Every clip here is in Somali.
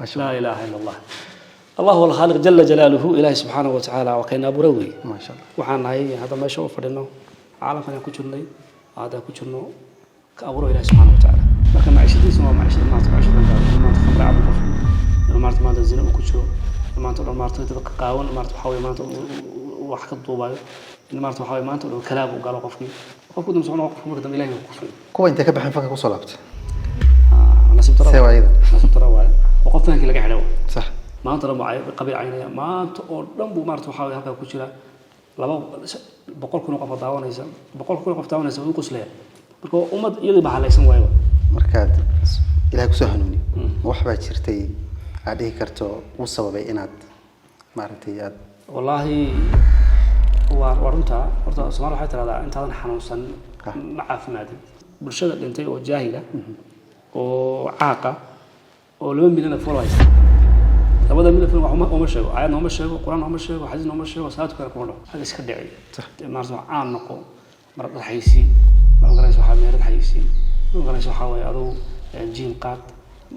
ما شاء الله. لا إله إلا الله. الله هو الخالق جل جلاله إلهي سبحانه وتعالى وكينا بروي ما شاء الله. وحنا هي هذا ما يشوف فرنا عالم كان كجرني هذا كجرنو كأبوه إلهي سبحانه وتعالى لكن معيشتي سما معيشة ما تبعش ما تخبر عبد الله ما ما تزين وكجرو ما تقول ما تبقى قاون ما تحاول ما وحك الضوباء ما تحاول ما تقول كلام وقالوا قفكي وكنت مسؤول عن قفكي مرة إلهي وقفكي كوا أنت كبح فك وصلبت نسيب ترى سوى أيضا نسيب ترى وقفتنا كي لقى حلو صح ما أنت لما قبيل عيني ما أنت رمبو ما تحاول هكذا كجرا لما بقول كنا قف داون إيسا بقول كنا قف داون إيسا ويقص له marka ummad iyada baa halaysan waayo markaad ilaahay ku soo hanuuni wax baa jirtay aad dhihi karto uu sababay inaad maaragtay aad wallahi warunta horta Soomaaliya waxay tiraahdaa intaadan xanuunsan ma caafimaadin bulshada dhintay oo jaahila oo caaqa oo 2 milyan followers labada milyan wax uma sheego ayad uma sheego quraan uma sheego xadiis uma sheego salaadku kale kuma dhaw iska dhicay maarso aan noqo mar dhaxaysi magalayso waxa meelad xayisi magalayso waxa way adu jiin qaad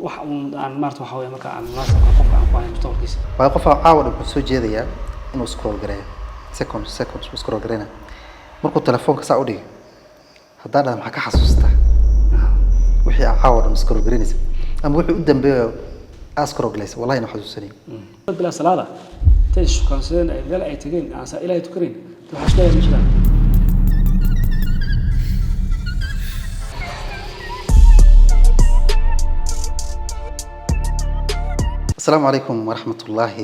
wax aan maarto waxa way marka aan munaasab qof aan ku hayn mustaqbalkiisa waa qof caawad ku soo jeedaya inuu scroll gareeyo seconds scroll gareena markuu telefoonka saa u dhigay haddana maxaa ka xasuustaa wixii caawad scroll gareynaysa ama wixii u dambeeyo scroll galaysa wallahi ma xasuusanay bila salaada tay shukran seen ay meel ay tageen aan saa ilaahay tukarin waxa shaqeeya ma jiraan السلام عليكم ورحمة الله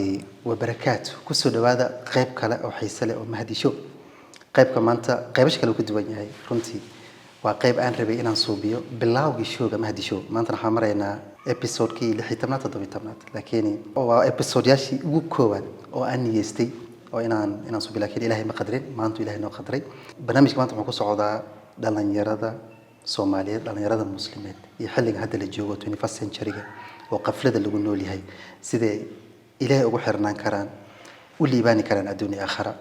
وبركاته كسر هذا قيب كلا أو حيسلة أو مهدي شو قيب كمان تا قيبش كلا كده وجهي هاي فرنتي وقيب أن ربي إن صوبيو بالله وجشوا مهدي شو ما أنت نحمر هنا إبيسود كي اللي حيتمنى تضوي تمنى لكن أو إبيسود ياشي وكوان أو أني يستي أو إن صوبي لكن إلهي ما قدرين ما أنتوا إلهي ما قدرين برنامج كمان تبغى صعودا دلنا يرادا سوماليا دلنا يرادا المسلمين يحلق هذا اللي جوا 21st century وقفلة اللي قلنا لي هاي سيدة إلهي أبو حرنان كران واللي يباني كران الدنيا آخرة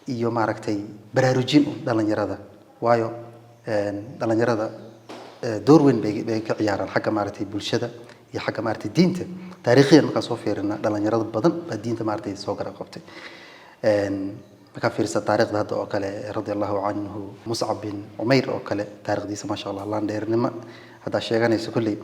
يوم عرفتي براروجين دلنا يرادا وايو دلنا يرادا دور وين بيك عيارا حاجة معرتي بولشدة هي حاجة معرتي دينته تاريخيا ما كان صوفيرنا دلنا يرادا بدن بدينته معرتي سوقر قبتي مكافير التاريخ هذا أكله رضي الله عنه مصعب بن عمير أكله تاريخ دي ما شاء الله لان دير نما هذا الشيء يعني سكلي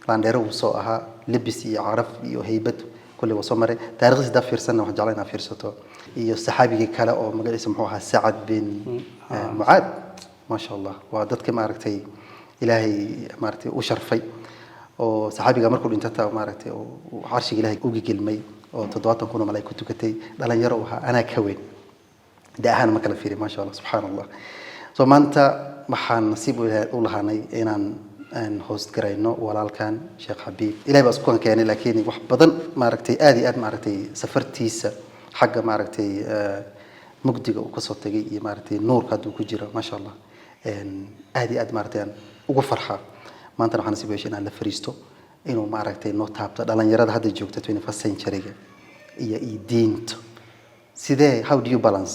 لان دير وصوها لبسي عرف يهيبت كل وصمره تاريخ ده في سنة واحد جعلنا في رسته الصحابي كلا أو مقال يسموها سعد بن معاذ ما شاء الله وعدت كم عرفتي إلهي مارتي وشرفي وصحابي جمر كل انتهى مارتي وعرش إلهي أوجي كلمي وتضوات كونوا ملاك كتي دلنا يروها أنا كوين ده أهان مكلا فيري ما شاء الله سبحان الله ثم أنت محن نصيبه الله هني إن هوست كرينو ولا كان شيخ حبيب إلى بس كون كان لكن واحد بدن معركتي آدي معركتي سفرتيس حاجة معركتي مقدقة وقصتي معركتي نور كادو كجرا ما شاء الله آدي معركتي وفرحة ما أنت محن نصيبه شيء على فريستو إنه معركتي نوت هابط دلنا يراد هذا الجوك تتوين فالسين شريجة هي دينت سيده how do you balance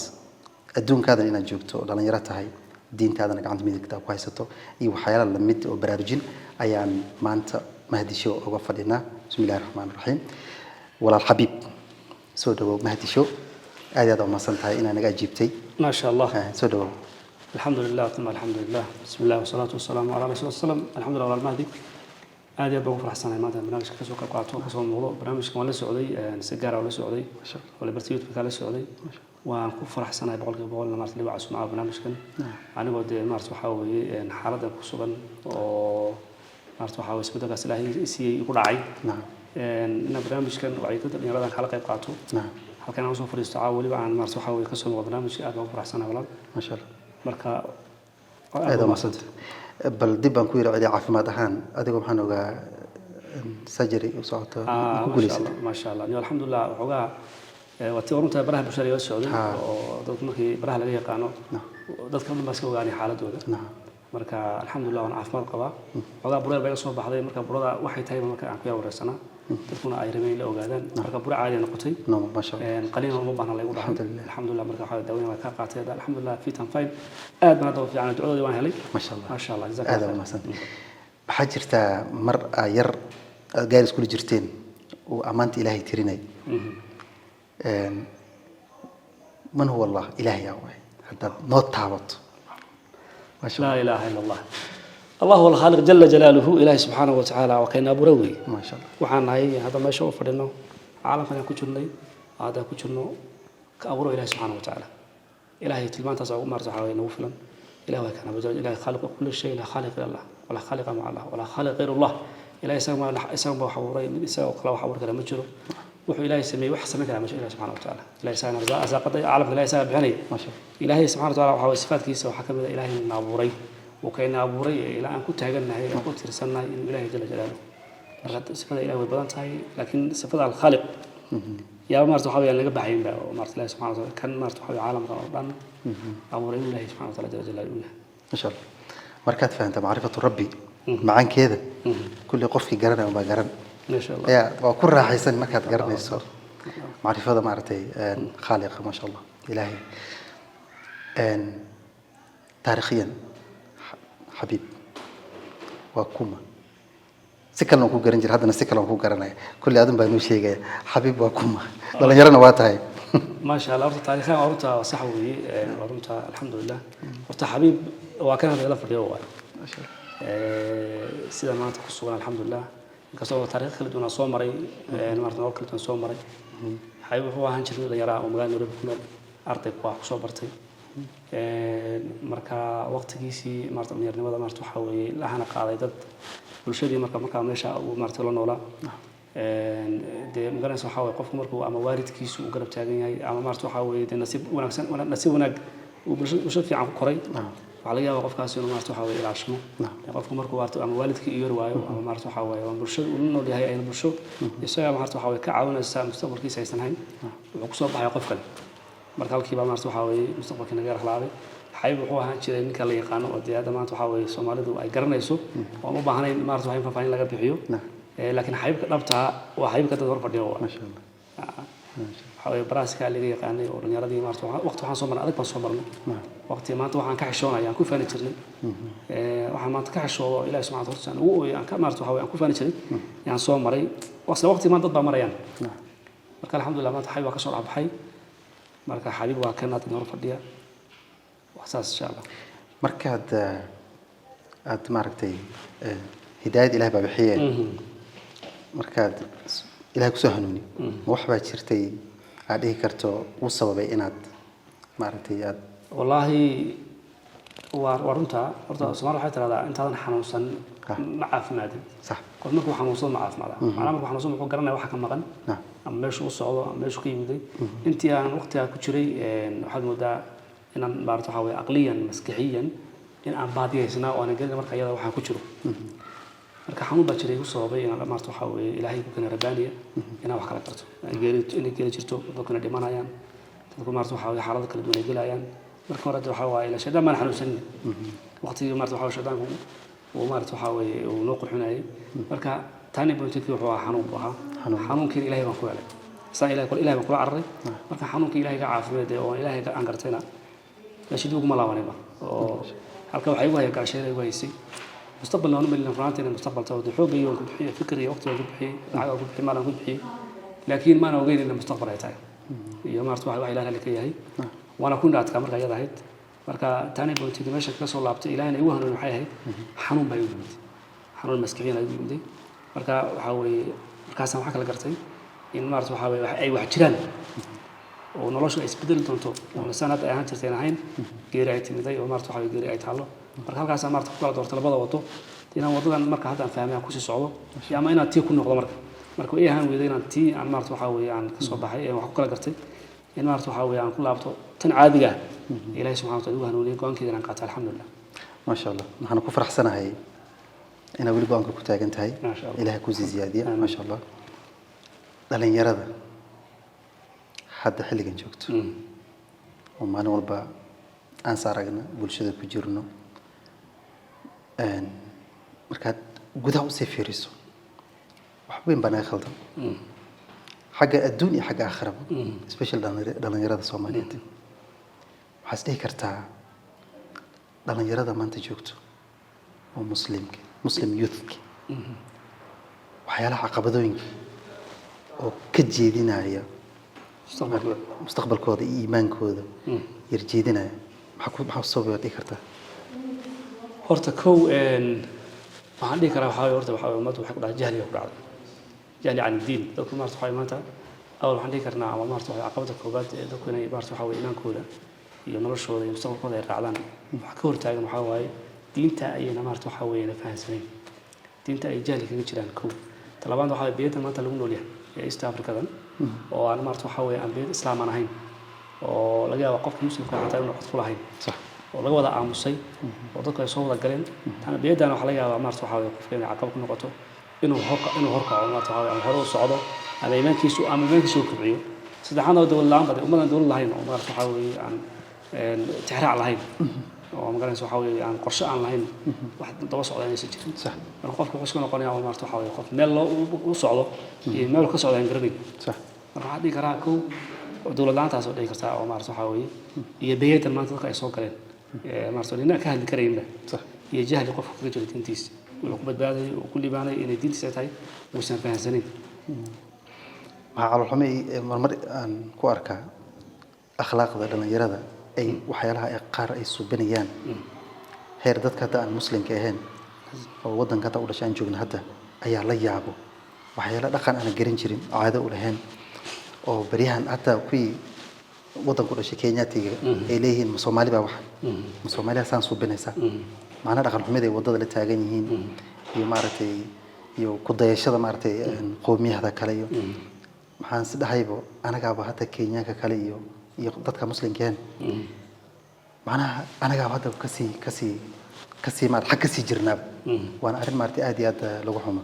adduunka adan inaad joogto dhalinyaro tahay diintaadana gacanta midigta ku haysato iyo waxyaalo la mid oo baraarujin ayaan maanta mahdisho uga fadhinaa bismillaahir rahmaanir rahiim walaal xabiib soo dhawow mahdisho aad u maasantahay inaad naga jiibtay ma sha Allah soo dhawow alxamdulillah thumma alxamdulillah bismillah wa salatu wassalamu ala rasuulillah sallam alxamdulillah wal mahdi aad iyo aad ugu faraxsanahay maanta barnaamijka ka soo qayb qaato ka soo muuqdo barnaamijka waan la socday si gaar ah la socday wala bartiyoodka kala socday waan ku faraxsanahay boqolkiiba boqol maarta liba cusub barnaamijkan anigoo de maarta waxa weeye xaaladda ku sugan oo maarta waxa weeye isbeddelkaas ilaahay siiyay ku dhacay in barnaamijkan wacyi ka dhalinyarada kala qayb qaato halkan aan soo fariisto waliba aan maarta waxa weeye ka soo muuqdo barnaamijka aad ugu faraxsanahay walaal ma sha Allah marka aad u maasantahay bal dib baan ku yiraahday caafimaad ahaan adigoo maxaan ogaa surgery u socoto ku guuleysay ma sha Allah alxamdulillah xogaa wati orunta baraha bulshada iyo socday oo dad markii baraha laga yaqaano dadka dhan baa iska ogaanay xaaladooda marka alxamdulillah waan caafimaad qabaa xogaa burada bay soo baxday marka burada waxay tahay marka aan ku yar wareysana dadkuna ay rabeen la ogaadaan marka bura caadi noqotay ma sha Allah qaliin uma baahna lagu dhaxay alxamdulillah marka waxa daawada ka qaatay alxamdulillah fit and fine aad baan dad fiican ducadooda waan helay ma sha Allah jazakallah waxaa jirta mar yar gaar isku jirteen وأمانة إلهي تريني من هو الله إلهي يا أخوي حتى نوت تعبط ما شاء الله لا إله إلا الله الله هو الخالق جل جلاله إلهي سبحانه وتعالى وكان أبو روي ما شاء الله waxaan ahay hadda meesha u fadhino caalamkan ku jirnay aada ku jirno ka abuuro ilaahay subhanahu wa ta'ala ilaahay tilmaantaas ugu maarto waxa weeye nagu filan ilaahay waa kana wajal ilaahay khaliq kulli shay la khaliq illa allah wala khaliq ma allah wala khaliq ghayr allah ilaahay isaga waxa abuuray mid isaga kala wax abuur kara ma jiro wuxuu ilaahay sameeyay wax sameyn kara ma jiro ilaahay subhanahu wa ta'ala ilaahay saana rasaaqada caalamka ilaahay saana bixinay ما شاء الله ilaahay subhanahu wa ta'ala waxa weeye sifaadkiisa waxa kamid ah ilaahay na abuuray وكان أبوري إلى أن كنت هجناه أن كنت رسلنا إن إله جل جلاله مرات صفة إله وبدن تاعي لكن صفة الخالق يا مرت حبي أنا جب حين بقى مرت الله سبحانه وتعالى كان مرت حبي عالم ربنا أمورين الله سبحانه وتعالى جل جلاله ما شاء الله مركات فأنت معرفة ربي معاك كذا كل قف جرنا وما جرنا ما شاء الله يا وكل راح يسن مكات جرنا يسوع معرفة هذا معرفتي خالق ما شاء الله إلهي تاريخيا حبيب وكوما سكال نكون جرنجر هذا نسكال نكون جرنا كل هذا بينو شيء جاي حبيب وكوما لا يرنا واتهاي ما شاء الله أرد تاريخيا أرد صحوي أرد الحمد لله أرد حبيب وكان هذا في اليوم ما شاء الله سيدا ما تقصون الحمد لله كسر تاريخ كل دون صومري مرت نور كل دون صومري حبيب هو هنشر اللي يرى ومغني نور بكمل أرض قوة صوبرتي marka waqtigiisii maarta dhalinyarnimada maarta waxa weeye laana qaaday dad bulshadii marka meesha uu maarta la noolaa de magaranaysa waxa weeye qofku markuu ama waalidkiisu uu garab taagan yahay ama maarta waxa weeye de nasiib wanaag uu bulshada fiican ku koray waxa laga yaabaa qofkaas inuu maarta waxa weeye ilaashmo qofku markuu maarta ama waalidkii iyo waayo ama maarta waxa weeye waa bulshada uu nool yahay ay bulsho isaga maarta waxa weeye ka caawinaysa mustaqbalkiisa aysan hayn wuxuu ku soo baxay qof kale marka halkii baa maarta waxa weeye mustaqbalka naga raxlaabay xayb wuxuu ahaan jiray ninka la yaqaan oo diyaada maanta waxa weeye Soomaalidu ay garanayso oo u baahanayn maarta waxa faahfaahin laga bixiyo laakiin xaybka dhabta waa xaybka dad hor fadhiyo ما شاء الله waxa weeye baraaska laga yaqaanay oo dhalinyaradii maarta waqti waxaan soo marnay adag baan soo marnay waqti maanta waxaan ka xishoonayaan ku faani jirnay waxaan maanta ka xishoodo ilaahay subhanahu wa ta'ala ugu ooyaan ka maarta waxa weeye aan ku faani jiray yaan soo maray waqti maanta dad baa marayaan marka alxamdulillah maanta xayb waa ka soo dhaxay marka xabiib waa kan aad noor fadhiya waxaas insha Allah markaad aad maaragtay hidaayad ilaahay baa bixiyay markaad ilaahay ku soo hanuuni wax baa jirtay aad dhihi karto uu sababay inaad maaragtay aad wallahi warunta horta Soomaaliya waxay tiraahdaa intaadan xanuunsan ma caafimaadin صح qof markuu xanuunsan ma caafimaada macnaha markuu xanuunsan wuxuu garanaya waxa ka maqan ama meesha uu socdo ama meesha ka yimid intii aan waqtiga ku jiray waxaad moodaa inaan maarto waxa weeye aqliyan maskaxiyan in aan baadiyeysnaa oo aan gelin marka iyada waxaan ku jiro marka xanuun baa jiray u sababay inaan maarto waxa weeye ilaahay ku kana rabaaniya inaan wax kala garto inay geeri jirto dadkuna dhimanayaan dadku maarto waxa weeye xaalado kala duwan ay gelayaan marka hore waxa weeye ila shaydaan ma xanuunsan waqtiga maarto waxa weeye shaydaanku uu maarto waxa weeye uu noo qurxinayay marka tani boontinkii wuxuu ahaa xanuun buu ahaa xanuunkii ilaahay baan ku helay saa ilaahay baan kula cararay marka xanuunkii ilaahay ka caafimaad oo ilaahay ka aan gartayna la shidu kuma laabanayba oo halka waxay ugu hayaan gaashay ugu haysay mustaqbalna anu bilin faraantina mustaqbalta oo xoog iyo ku bixiyo fikir iyo waqti ku bixiyo lacag ku bixiyo maal ku bixiyo laakiin ma ogeyn in mustaqbal ay tahay iyo maartu waxa ilaahay la leeyahay wana ku dhaadka marka ayada ahayd marka tani boontiga meesha ka soo laabtay ilaahayna igu hanuun waxay ahayd xanuun bay u yimid xanuun maskaxiyan ay u yimid marka waxa weeye markaas waxa kala gartay in maartu waxa weeye ay wax jiraan oo noloshu ay isbedel doonto oo sanad ay ahaan jirtay ahayn geeri ay timiday oo maartu waxa geeri ay taalo marka halkaas maartu ku kala doorto labada wado inaan wadadan marka hadda fahmay ku sii socdo ama inaad tii ku noqdo marka ay ahaan weeday inaan tii aan maartu waxa weeye aan ka soo baxay ee wax ku kala gartay in maartu waxa weeye aan ku laabto tan caadiga ilaahay subhanahu wa ta'ala hanuuniyo go'aankeeda aan qaato alxamdulillah ما شاء الله waxaan ku faraxsanahay ina wali go'aanka ku taagan tahay ilaahay ku ziyaadiyo ما شاء الله dhalinyarada hadda xilligan joogto oo maalin walba aan saaragna bulshada ku jirno markaad gudaha u sii fiiriso wax weyn baa naga khaldan xagga adduun iyo xagga aakhiraba especially dhalinyarada Soomaaliyeed waxaad dhihi kartaa dhalinyarada maanta joogto oo muslim youth waxyaalaha caqabadooyinka oo ka jeedinaya mustaqbalka mustaqbalkooda iyo iimaankooda yar jeedinaya maxaa sabab dhici karta horta kow waxaan dhihi karaa horta waxa ummaddu waxay ku dhacday jahli ku dhacday jahli can diin dadku maarta waxay maanta awal waxaan dhihi karnaa ama maarta waxay caqabada koobaad ee dadku inay maarta waxa weeye iimaankooda iyo noloshooda iyo mustaqbalkooda ay raacdaan waxa ka hortaagan waxa waaye diinta ayayna maarta waxa weeye fahansaneen diinta ay jahli kaga jiraan kow talabaad waxa beeyada maanta lagu nool yahay ee East Africadan oo aan maarta waxa weeye aan beeyad islaam aan ahayn oo laga yaabo qofka muslimka xataa inuu cod ku lahayn sax oo laga wada aamusay oo dadku ay soo wada galeen tan beeyadana waxa laga yaabaa maarta waxa weeye qofka inay caqabad ku noqoto inuu horkaco maarta waxa weeye hore u socdo ama iimaankiisu kobciyo saddexaad oo dawlad la'aan badan ummadan dawlad lahayn oo maarta waxa weeye aan tixraac lahayn oo magaranaysa waxa weeye aan qorshe aan lahayn wax daba socda inaysan jirin sax marka qofku wuxuu isku noqonayaa oo maarta waxa weeye qof meel loo u socdo iyo meel ka socda aan garanayn sax marka waxaa dhihi karaa kow dawlad la'aantaas oo dhici karta oo maarta waxa weeye iyo beeyada maanta dadka ay soo galeen maarta nina ka hadli karayna sax iyo jahli qofka kaga jira diintiisa wuxuu ku badbaaday oo ku libaanay inay diintiisa tahay uusan fahansanin waxaa caloolxumo marmar aan ku arkaa akhlaaqda dhalinyarada ay waxyaalaha ay qaar ay subinayaan heer dadka hadda aan muslimka ahayn oo waddanka hadda u dhashaan joogna hadda ayaa la yaabo waxyaala dhaqan aan garan jirin caado u lahayn oo baryahan hataa kuwii waddanku dhashay Kenyaatiga ay leeyihiin ma Soomaali baa wax ma Soomaaliya saan subinaysa maana dhaqan xumid ay wadada la taagan yihiin iyo maaragtay iyo ku dayashada maaragtay qoomiyada kale iyo maxaan si dhahaybo anagaaba hadda Kenyaanka kale iyo dadka muslimkeen macnaha anagaaba hadda kasii maar xaq kasii jirnaa waana arrin maaragtay aad iyo aad lagu xumo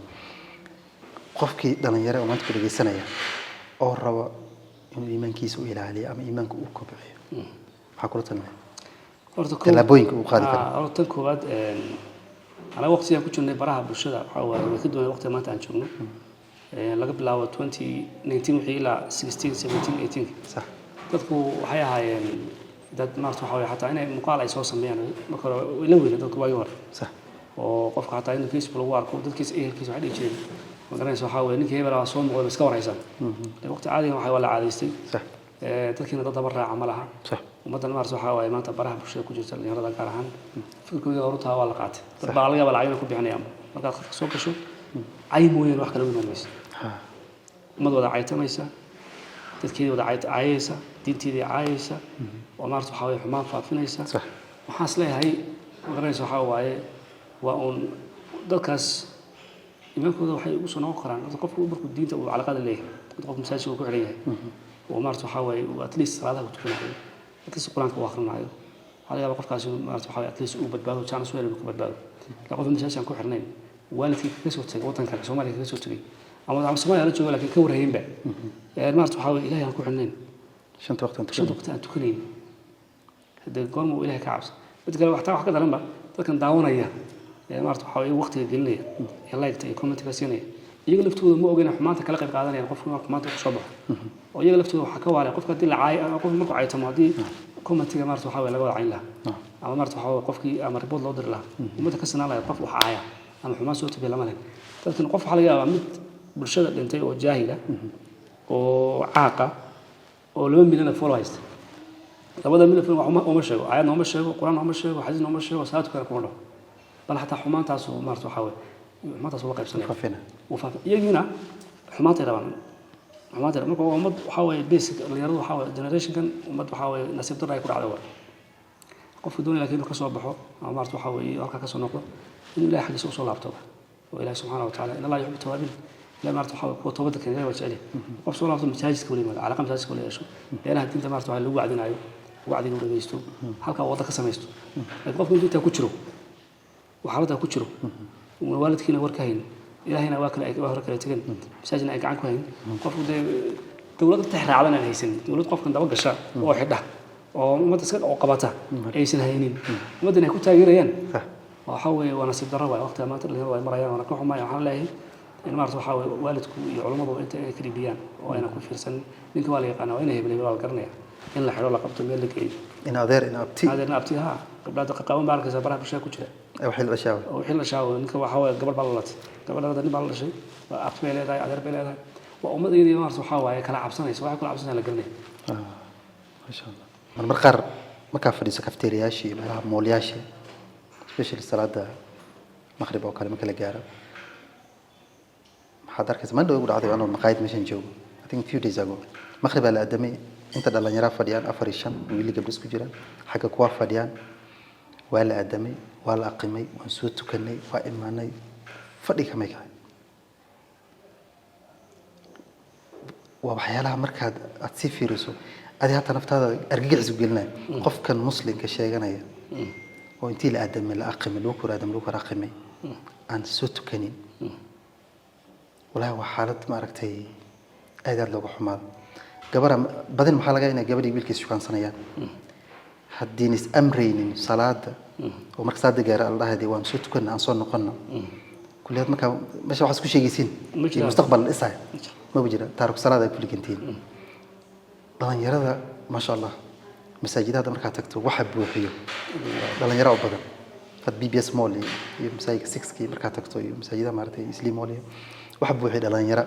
qofkii dhalinyaro oo maanta ku dhageysanaya oo rabo inuu iimaankiisa u ilaaliyo ama iimaanka uu kobciyo maxaa kula talinayaa horta talaabooyinka uu qaadi karo horta koowaad ana waqtiga ku jirnay baraha bulshada waxa waaye ka doonay waqtiga maanta aan joogno laga bilaabo 2019 wixii ilaa 16 17 18 sax dadku waxay ahaayeen dad maarta waxa weeye xataa inay muuqaal ay soo sameeyaan marka hore la weyn dadku waagi hore sax oo qofka xataa in Facebook lagu arko dadkiisa ehelkiisa waxay dhici jireen magaranaysa waxa weeye ninkii hebel soo muuqday iska waraysan waqti caadi ah waxa la caadaystay sax dadkiina dad daba raaca ma laha sax ummadan maarta waxa waaye maanta baraha bulshada ku jirta dhalinyarada gaar ahaan fikirkooda horta waa la qaatay dad baa laga yaabaa lacag ku bixinayaan markaad khadka soo gasho ay mooyeen wax kale uma mayso ummad wada caytamaysa dadkeedii wada caayaysa diinteedii caayaysa oo maarta waxa weeye xumaan faafinaysa waxaan is leeyahay magaranaysa waxa waaye waa uun dadkaas iimaankooda waxay ugu soo noqon karaan qofku markuu diinta uu calaqada leeyahay qof masaajid uu ku xiran yahay oo maarta waxa waaye at least salaadaha ku tukanayo at least quraanka uu akhrinayo waxa laga yaabaa qofkaasi maarta waxa waaye at least uu badbaado chance weyn uu ku badbaado la qof masaajid aan ku xirnayn waalidkii kaga soo tagay waddanka Soomaaliya kaga soo tagay ama Soomaaliya la joogo laakiin ka warhaynba maarta waxa waaye ilaahay aan ku xirnayn shanta waqti aan tukanayn hadda goorma uu ilaahay ka cabso mid kale wax ka daranba dadkan daawanaya maarta waxa weeye waqtiga gelinaya ee like iyo comment ka siinaya iyaga laftooda ma ogeyn xumaanta kala qayb qaadanayaan qofka markuu maanta ku soo baxo oo iyaga laftooda waxa ka waaray qofka hadii la caay qof markuu caaytamo hadii commentiga maarta waxa weeye laga wada cayn lahaa ama maarta waxa weeye qofkii ama report loo diri lahaa umada ka sanaa lahayd qof wax caaya ama xumaan soo tabi lama leh dadkan qof waxa laga yaabaa mid bulshada dhintay oo jaahila oo caaqa oo 2 milyan follow haysta labada milyan follow uma sheego aayad uma sheego quraan uma sheego xadiis uma sheego salaad kale kuma dhaho bal hatta xumaantaas oo maarta waxa weeye xumaantaas waa qaybsanay qofina iyagina xumaantay rabaan xumaantay marka ummad waxa weeye basic dhalinyaradu waxa weeye generation kan ummad waxa weeye nasiib darro ay ku dhacday qofku doonaya laakiin inuu ka soo baxo ama maarta waxa weeye halka ka soo noqdo in ilaahay xaqiisa u soo laabto oo ilaahay subhanahu wa ta'ala in Allah yuhibbu tawabin ila maarta waxa weeye toobada kan ilaahay waa jecel qof soo laabto masaajidka wali ma calaaqam masaajidka wali yeesho ilaahay dinta maarta waxa lagu wacdinayo wacdiga uu dhageysto halka wada ka sameeysto qofku inta ku jiro وحالتها كجرو ووالدكينا وركهين إلهينا واكل أي واهر كلا تجن مساجنا أي قعان كهين قف ده دولة تحرى علينا هيسن دولة قف كان دبق الشاء واحدة أو ما تسكت عقباتها أيسن هينين ما دنا كنت تاجرين وحاول وأنا سيد الرواية وقتها ما ترى الرواية مريان وأنا كل حما يحاول له إن مرت وحاول والدك يعلمه وأنت كريبيان وأنا كل فرسان منك والي أنا وين هي بني والقرنية إن الحلو لقبت ميلك إيه إن هذا إن أبتي هذا إن أبتي ها قبل دقيقة قوم بارك زبرها بشيء كتير أو حل الأشياء أو حل الأشياء إنك وحاول قبل بالله قبل هذا نبى الله شيء أبتي بيله ده عذر بيله ده وأمد إني ما أرسل حواي كلا عبسنا يسوي كلا عبسنا لقرني ما شاء الله من مرقر ما كافر يسكفتير ياشي ما مول ياشي سبيشال الصلاة مغرب أو كلمة كلا جارة حضرك زمان لو يقول عادي أنا مقايد مشان جو I think few days ago مغرب على أدمي أنت دلنا يرى فديان أفريشان ويلي قبل سكجيران حاجة كوا فديان ولا أدمي ولا أقيمي ونسوت كني وإيماني فدي كم يكاي وبحيالها مركز أتصير رسو هذه حتى نفترض أرجع زوجنا قف كان مسلم كشيء جناية وأنتي لأدم الأقيم الوكر أدم الوكر أقيمي عن سوت كنين ولا هو حالة ما ركتي أيدار لو حمال قبل بدل محل جاينا قبل يقول كيس شو كان صنيان حدينيس أمرين صلاة ومركز هذا جرى الله هذه وان سوت كنا عن صون قنا كل هذا مكان مش واحد كل شيء يسين مستقبل الإسعاف ما بيجرى تارك صلاة كل كنتين طبعا يرى ما شاء الله مساجد هذا مركز تكتب وحب وحيه طبعا يرى أبدا فبي بي اس مولي مساجد 6 كي مركز تكتب مساجد مارتي إسلام مولي وحب وحيد طبعا يرى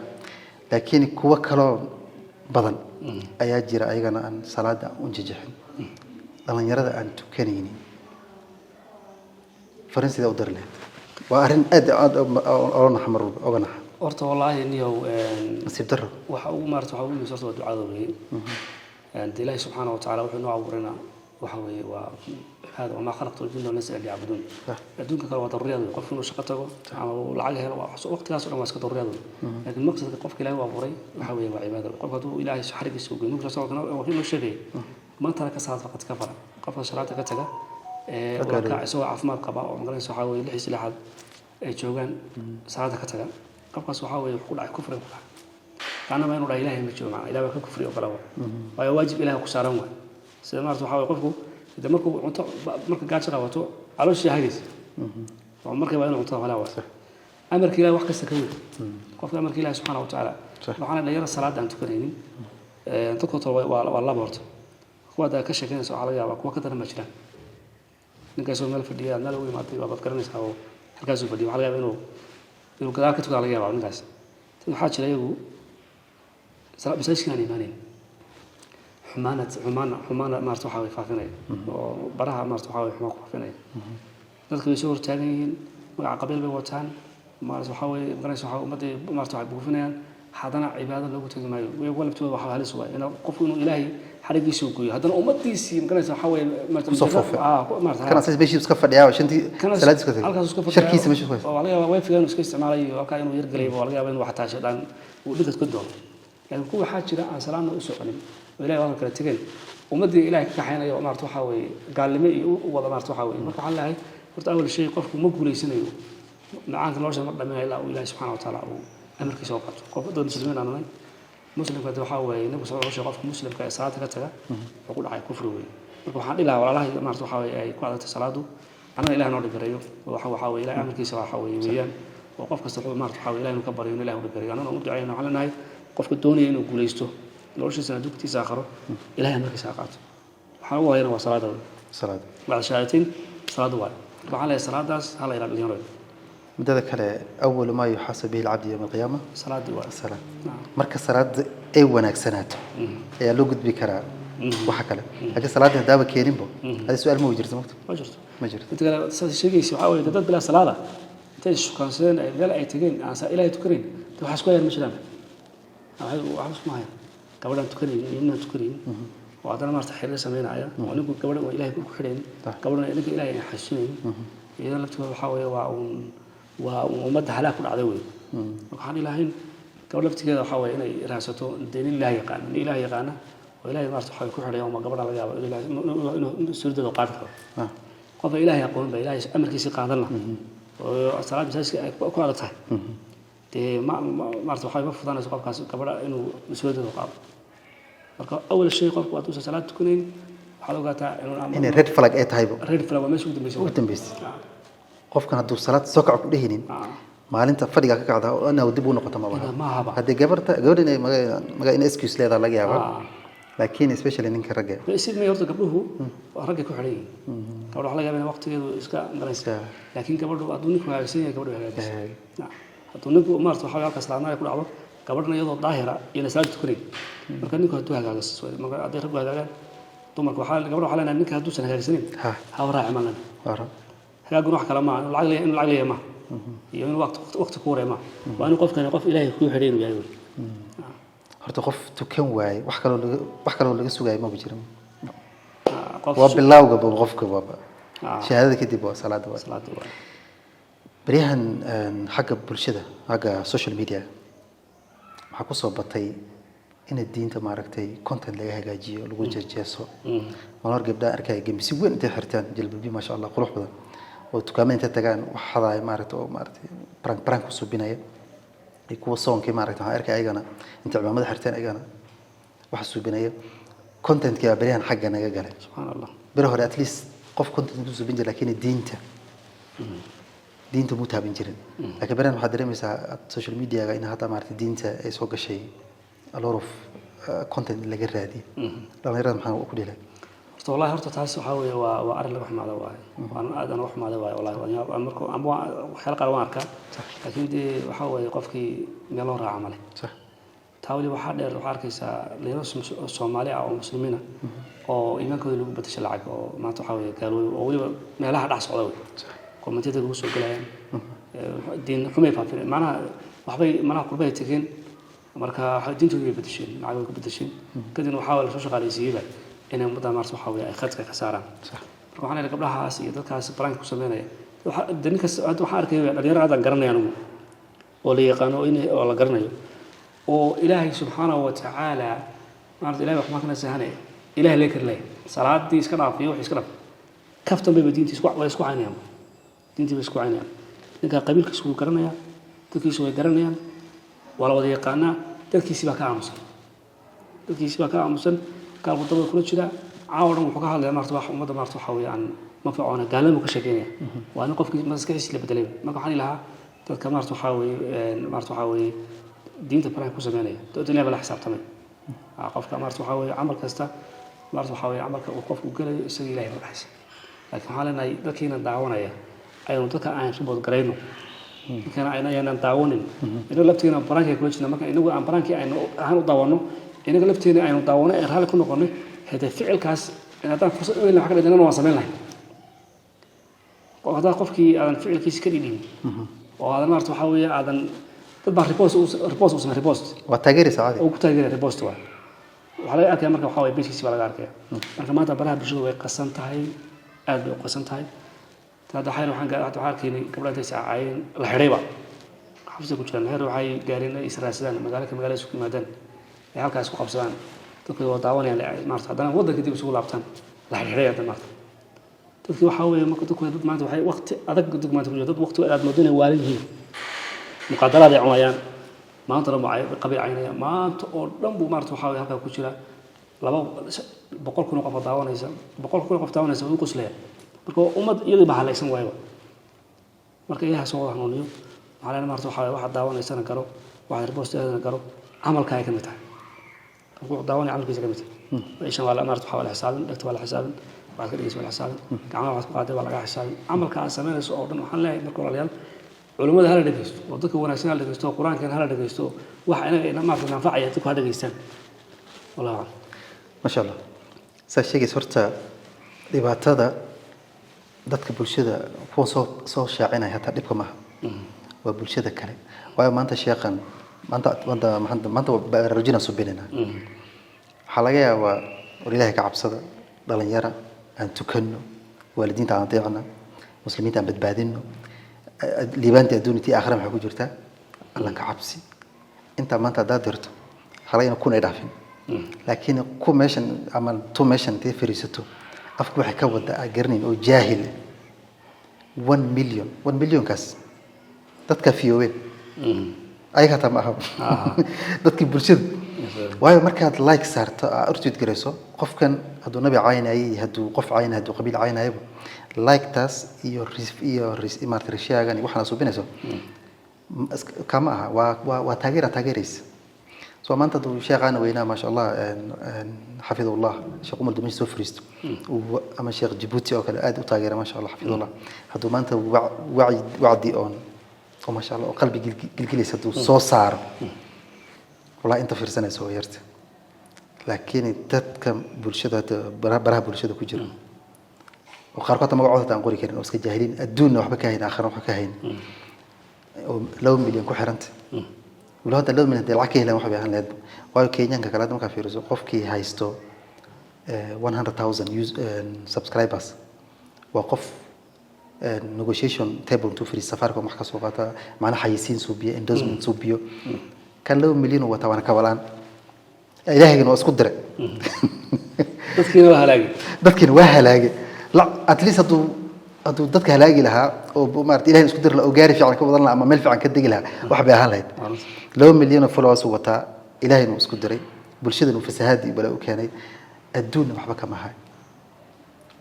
لكن كوا كلام بدن أيات جرى أيضا عن صلاة ونجحن طبعا يرى أن تكنيني فرنسي ده أقدر له وأرن أنا حمر أو أنا أرت والله إني هو نسيب درة وحاول مرت وحاول من صوت الدعاء ذي أنت الله سبحانه وتعالى وحنا عبرنا وحوي وهذا وما خلقت الجن والناس اللي يعبدون بدون كلام الرياض قف إنه شقته ولعله وقت كاس ولا مسكت الرياض لكن المقصد قف كلا هو عبري وحوي وعبادة قف هو إلهي حرق السوق نقول صوتنا وحنا شيء ما ترك صلاة فقط كفر قف صلاة كتجا وكا سوى عفمات قباء ومقرن سحاوي لحس لحد جوجان صلاة كتجا قف سحاوي يقول على كفر كأنا ما ينور إلهي مجمع إلهي كفر يقرأه ويواجب إلهي كسرهم سمعت سحاوي قفكو إذا مركو قاعد شراوته على الشيء هذيس ومركو بينه عطاه ولا واسع أمر كلا وقت استكوي قف أمر كلا سبحانه وتعالى وحنا لا يرى الصلاة أن تكرهني تقطع والله برضه هذا كشكل سؤال على جواب وقت أنا مشرع نقاسوا مال فدية أنا لو ما تبي بذكر نسها وحكاسوا فدية على جواب إنه كذا كتب على جواب نقاس تنحاش لا يجو سلا بس إيش كان يبانين حمانة مرتو حاوي فافناي وبراها مرتو حاوي حماق فافناي ذلك يسور تانيين مع قبيل بوتان مرتو حاوي مرتو حاوي مدي مرتو حاوي بوفنايان حضنا عبادة لو تجمع مايو ويقول بتوه وحاول هذا سواء إنه قفوا إنه إلهي حرق يسوقي هذا أمتي سي ممكن يسحوا مرتو صفوف كان أساس بيجي بسكفة ديا وش أنت سلاد سكفة شركي سمش كويس والله وين في ناس كيس معلي وكان إنه يرجلي والله بين واحد عشان لأن ودقت كدهم يعني كل حاجة لا عن سلامنا أسوأني وإلهي والله كلا تجين ومدي إلهي كحيانا يوم مرتو حاوي قال لي وضع مرتو حاوي مرتو حلا هاي قلت أول شيء قفكم مقبول يسنيو معاك نورش مرة من إله وإله سبحانه وتعالى أمر كيس وقت قف دون مسلمين أنا مسلم كده حاوي نبي صلى الله عليه وسلم مسلم كإسرات كتجا وقول على كفر وين وحنا إله ولا الله مرتو حاوي أي قاعدة الصلاة أنا إله نور بريو وحاوي إله أمر كيس حاوي ويان وقف كستقول مرتو حاوي إله نكبر يون إله بريو أنا نقول عينه على ناي قف الدنيا إنه قوليستو نورش سنة دوك تساخره إله أمر كيس عقات حاوي هنا وصلاة صلاة بعد شهادتين صلاة واحد وعلى صلاة داس على إله اليوم مدة كلا أول ما يحاسب به العبد يوم القيامة صلاة واحد الصلاة مركز صلاة أي وناك سنات يا لو قد بكرا وحكلا لكن صلاة دابا كيرين بو هذا سؤال مو وجرت ما جرت أنت قال شيء يحاول يتدد بلا صلاة أنت شكرا سين قال أي تجين عن إلهي تكرين تبحث كوير مش لام وعبس معايا قبل أن تكرين يمنا تكرين وعندنا ما ارتحل سمينا عيا ونقول قبل إلهي كل حرين قبل أن إلهي يحسنين إذا لم تكن حاوي ومد هلاك العدوي وكان إلهين قبل بتجي حاوي إنه راسته دين الله يقان إله يقانه وإلهي ما ارتحل كل حرين وما قبل على جاب إله سرد القارث قف إلهي يقول بإلهي أمر كيس قادنا والصلاة بساس كوالتها ما ارتحل ما فضانا سقف كاس قبل إنه سرد القارث أول شيء قف وقت الصلاة تكونين حلقتها إنه ريد فلاج أي تايبو ريد فلاج وما شو تنبيس qofkan haduu salaad soo kaco ku dhihinin maalinta fadhiga ka kacda oo ana dib u noqoto ma baha hadii gabadhan ay maga in excuse leedahay laga yaabo laakiin especially ninka ragga isid ma yorto gabdhuhu ragga ku xidhay gabadhu waxa laga yaabaa waqtigeedu iska garanaysa laakiin gabadhu aduu ninku hagaagsan yahay gabadhu hagaagsan haduu ninku maarto waxa halka salaadna ay ku dhacdo gabadhna iyadoo daahira iyo salaad tukanay marka ninku haduu hagaagas marka aday rag hagaagan dumarku waxa gabadha waxa leenahay ninka haduu san hagaagsanin ha waraac malan hagaag wax kala ma lacag leeyahay ma iyo in waqti ku wareema waa in qofkan qof ilaahay ku xiriir yahay horta qof tukan waay wax kale laga sugaay ma jirin waa bilowga qofka baba shahaadada kadib waa salaada waa bariyahan xagga bulshada xagga social media waxa ku soo batay in diinta maaragtay content laga hagaajiyo lagu jeejeeso mar gabdha arkay gamsi weyn intay xirtaan jilbabi ma sha Allah qurux badan oo dukaamada tagaan waxa ay maaragtay prank ku subinaya ay ku soonki maaragtay waxa arkay ayagana inta ciidamada xirtaan ayagana waxa subinaya content ka bariyahan xagga naga galay subhanallah bari hore at least qof content ku subin jiray laakiin diinta mutaabin jirin laakiin bariyahan waxa dareemaysaa social media ga in hada maaragtay diinta ay soo gashay a lot of content laga raadi dhalinyarada maxaa ku dhilay والله horta taas waxa weeye waa arin laga xumaado waay waan aad aan wax xumaado waay wallahi waan marko ama xal qaar waan arkaa laakiin waxa weeye qofkii meel loo raaco male sax taawli waxa dheer waxa arkaysaa leeyo Soomaali ah oo muslimiina oo iimaankooda lagu badashay lacag oo maanta waxa weeye gaalooy oo waliba meelaha dhax socda way komentiyada ugu soo galayaan diin xumay faafin macnaha waxbay mana qurbay tageen marka diintooda badasheen lacag ku badasheen kadib waxa la soo shaqaaleysiiyay inay muddo maarso waxa weeye ay khadka ka saaraan marka waxaan leeyahay gabdhahaas iyo dadkaas prank ku sameynaya waxa dadka waxa arkay dhalinyarada aan garanayaan oo la yaqaano oo la garanayo oo ilaahay subhanahu wa ta'ala maarta ilaahay wax ma kana sahanay ilaahay leeyahay karlay salaadii iska dhaafiyo wax iska dhaaf kaftan bay diintiisa wax isku caynayaan diintiisa isku caynayaan ninka qabiilka isku garanaya dadkiisu way garanayaan wala wada yaqaana dadkiisa baa ka aamusan قال ضد كل شيء عاورنا وحكاها هذا مرت واحد ومضى مرت وحوي عن ما في عنا قال لهم كشكية وأنا قف مسكيش اللي بدلين ما كان لها تذكر مرت وحوي دين تبرع كوسمانية تقولي بلا حساب تمام قف مرت وحوي عمل كستا مرت وحوي عمل وقف وقال يسوي لا يبحث لكن حالنا ذكينا دعونا يا أيضا تذكر عين شبه قرينه كان عينا ينتعونين إنه لبتينا برانكي كويسنا ما كان إنه عن برانكي عينه هنو دعوانه إنك لفتينا عينو دعوانه إرهال كنا قلنا هذا فعل كاس إن هذا فرصة إلا حاجة لنا وصلنا له وهذا قفكي هذا فعل كيس كريدين وهذا مرت وحوي هذا تبع ريبوست اسمه ريبوست وتاجر سعادة وتاجر ريبوست واحد وحلا أكيد مركب حوي بيش كيس ولا قارك مركب ما تبرها بشو قسم تاعي أدب قسم تاعي هذا حير وحن قاعد وحاكيني قبل 9 عين الحريبة حفظة كتير الحر وحي قارين إسرائيل سدان مقالة سوق مدن هالك سوق قبسان تقول وضعوني على مرت هذا وضع كتير بسوق لابتان الحريبة هذا مرت تقول وحوي ما كنت كوي ضد ما وحي وقت أدق ضد ما تقول ضد وقت أدب مدن والده مقاتلة ذي عميان ما ترى معي قبيل عينيا ما تقول رمبو مرت وحوي هالك كتير لما بقول كنا قف ضعوني بقول كنا قف ضعوني سوي قسلة marka ummad iyada bahalaysan waayo marka ilaha soo hanuuniyo waxaan marto waxa daawanaysan karo waxa reposteedana karo amalka ay kamid tahay wuxuu daawanay amalkiisa kamid tahay insha Allah marto waxa wala xisaabin dhagta wala xisaabin waxa ka dhigayso wala xisaabin gacmaha waxa qaaday wala laga xisaabin amalka aan sameeyay oo dhan waxaan leeyahay marka walaalayaal culimada hala dhageysto oo dadka wanaagsan hala dhageysto quraanka hala dhageysto wax ina ma anfacaya dadku hala dhageystaan wallahi ma sha Allah saashigii horta dhibaatada dadka bulshada kuwa soo shaacinay hata dhibka ma waa bulshada kale waayo maanta sheekhan maanta baraarujina subinina waxa laga yaabaa Ilaahay ka cabsada dhalinyara aan tukano waalidiinta aan deeqna muslimiinta aan badbaadino liibaanta adduuntii aakhira waxa ku jirta Allah ka cabsi inta maanta daadirto xalayna kuna dhaafin laakiin ku meeshan ama to meeshan tii fariisato afku waxa ka wada agarnin oo jaahil 1 million kaas dadka fiyowen ayaga tama dadkii bulshada waayo markaad like saarto urtid gareyso qofkan haduu nabi caynay haduu qof caynay haduu qabiil caynay like taas iyo imaarta rishaagan waxana soo binayso kama waa taageeraysa soo maanta duu sheekhan weyna ma sha Allah حفظه الله شيخ عمر دمشق سوفريست وأما شيخ جيبوتي أو كذا أد وتاجر ما شاء الله حفظه الله هذو ما أنت وعدي أون وما شاء الله وقلبي قلقلي سدو صار والله أنت في رسالة سويرت لكن تذكر بولشة برا بولشة كجرا وقارقات ما قعدت عن قولي كريم أسك جاهلين الدون وحبك هين آخر وحبك هين لو مليون كحرنت ولو هذا لو من هذا العكيه لا وحبي عن لاد وايو كينيان ككلاد ما كفي رزق قف كي هايستو 100,000 subscribers وقف negotiation table تو فري سفاركم محكا سوقاتا معنا حيسين سوبيا endorsement سوبيو كان لو مليون وتوانا كولان إلهي إنه أسكت درك dadkina waa halaagay la at least haduu dadka halaagi lahaa oo maartay ilaahay isku dir la oo gaari fiican ka wadan la ama meel fiican ka digi lahaa wax bay ahaan lahayd 2 milyan oo followers wata ilaahay inuu isku diray bulshadana fasahaadii bala u keenay adduun waxba kama hay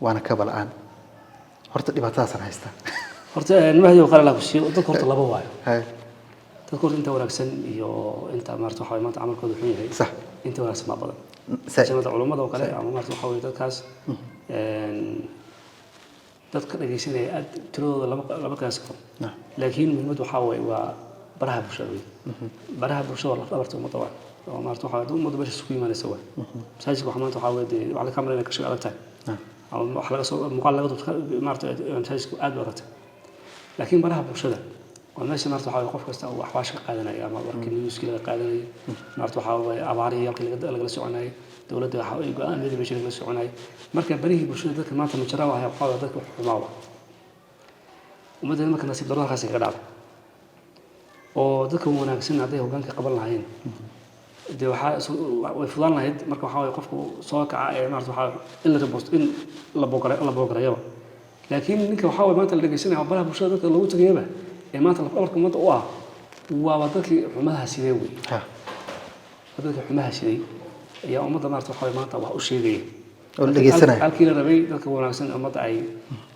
waana ka balaan horta dhibaatadaas haysta horta nimahdi oo qala ku sii dadka horta laba waayo dadka horta inta wanaagsan iyo inta maartay waxa maanta amalkoodu xun yahay sax inta wanaagsan ma badan سمعت علماء ده وكله أما مرت محاولة تكاس تذكر إجسادي ترى لما كان سكر لكن من مدة حاول وبرها بشوي برها بشوي الله أمرت مطوع ومرت محاولة دون مدة بس سكوي ما نسوى سايس وحمد تحاول على كاميرا إنك شغال تاعي أو حلقة مقالة مرت سايس أد ورت لكن برها بشوي والناس مرت حاول يقف كسته وحواش قادنا يا ما وركن مشكلة قادنا مرت حاول عبارية يمكن لجلس عناي دولة حاول يقول أنا ندري بشيء لجلس عناي مركب بريه بشوي ذاك ما تمشرا وهي حاول ذاك حماوة ومدة ما كان نصيب ضرورة خاصة كذا وذاك هو ناقصين عديه وكان قبل العين دي وفلان هيد مركب حاول يقفوا سواك مرت حاول إلا ربوست إن لبوكرة يوا لكن إنك حاول ما تلقيسين عبارة بشوي ذاك اللي هو تجيبه maanta lafdhabarka ummadda u ah waa dadkii xumaha sidee wey dadkii xumaha sidee ayaa ummadda maarta waxa maanta wax u sheegaya oo dhageysanaya halkii la rabay dadka wanaagsan ummadda ay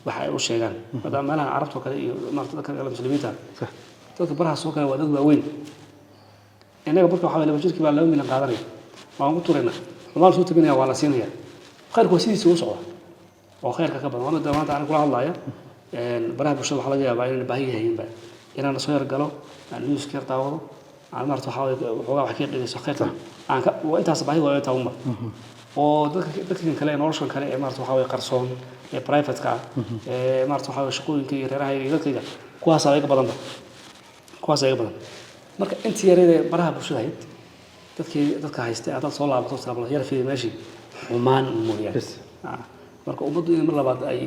waxa ay u sheegaan maadaama meelaha carabta kale iyo maarta dadka kale muslimiinta dadka baraha soo kale waa dad waaweyn inaga barka waxa laba jirkii baa 2 milyan qaadanaya waan ku turayna xumaan soo tabinaya waa la siinaya khayrku sidiisa u socda oo khayrka ka badan wada maanta aan kula hadlayo baraha bulshada waxa laga yaabaa inay baahi yihiin ba inaan soo yar galo aan news ka daawado aan marto waxa ka dhigayso khayrta aan ka intaas baahi waa inta umma oo dadka kale nolosha kale ee marto waxa qarsoon ee private ka ee marto waxa shaqooyinka iyo reeraha iyo dadka kuwaas ay ka badan marka intii yareed baraha bulshada dadka haystay aad soo laabato sabab yar fiir meeshii xumaan mooyaan marka ummaddu in mar labaad ay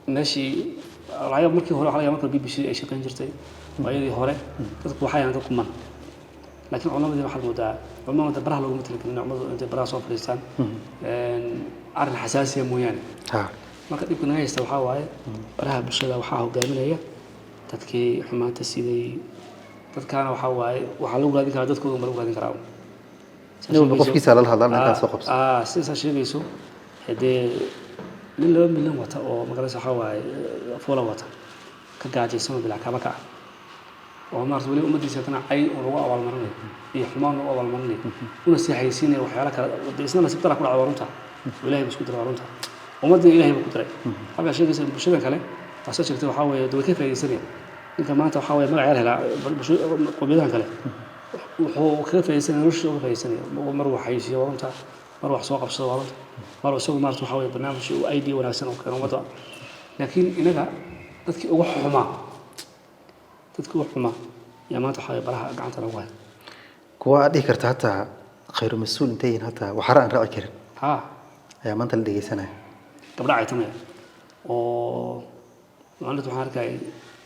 meeshii laayab markii hore waxa laga markii BBC ay shaqeyn jirtay waayadii hore dadku waxay aan dadku man laakiin culimadii waxa culimada baraha lagu metelin culimadu inta baraha soo fadhiistaan arrin xasaasiya mooyaan marka dibkana haysta waxa waaye baraha bulshada waxa hogaaminaya dadkii xumaanta siday dadkaana waxa waaye waxa lagu raadin karaa dadkooda ma lagu raadin karaa inuu qofkiisa la hadlaan inta soo qabso sida sheegayso hadee من لو من لو وتا أو مقالة صحواي فولا وتا كجاجي سما بلا كبكة ومارس ولي أمدي سنتنا عي وروا أول مرة يحمان أول مرة ونسي حيسيني وحيالك بإسنا نسيب ترى كل عوارنتها ولا بس كتر عوارنتها ومدي إلهي بكتر هذا شيء بس بشبه كله أساس كتير وحاول دو كيف يسيني إن كمان تحاول ما عيالها لا بشو قبيلها كله وكيف يسيني وش كيف يسيني ومروح حيسي عوارنتها مروح سواق بس عوارنتها مرة سووا مارس وحاول برنامج وأيدي وناسن وكانوا وضع لكن إنها تذكر وحما يا ما تحاول براها قعدت أنا وين كوا دي كرت حتى خير مسؤول انتين حتى وحرق رأي كرن يا ما أنت اللي جي سنة طب راعي تمام وأنا تحرك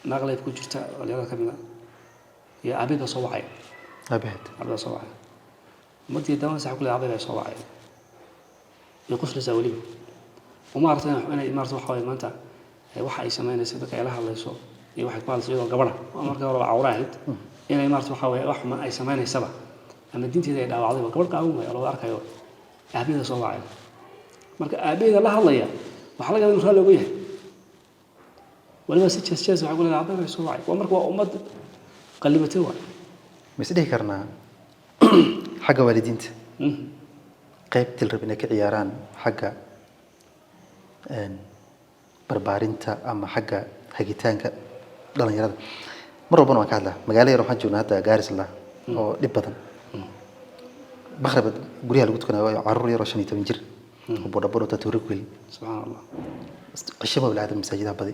نقلة في كل شيء اللي هذا كمية يا أبيض صواعي أبيض صواعي مدي الدوام سحقول أبيض صواعي يقص لزاوليه وما أردنا أنا إمارة وحوي ما أنت واحد يسمعنا سيدك إلها الله يسوع واحد قال سيدك قبره وأمر كبر عوراهد إن إمارة وحوي رحمة أي سمعنا سبع أما الدين تدعي دعوة عظيمة قبل قاومة الله أركي يوم أبيض صواعي مرك أبيض الله الله يا وحلقة من خلال وجهه ولما سجس وحقول له عبد صواعي وأمرك وأمد قلبته مسديه كرنا حق والدينته qaybtii la rabay ka ciyaaraan xagga barbaarinta ama xagga hagitaanka dhalinyarada mar walba waan ka hadlaa magaalada waxaan joognaa hadda Gaarisla oo dhib badan مغرب قريها لو تكون عروري رشاني تبنجر وبودا بودا تتورك ويل سبحان الله الشباب بالعادة المساجد بدي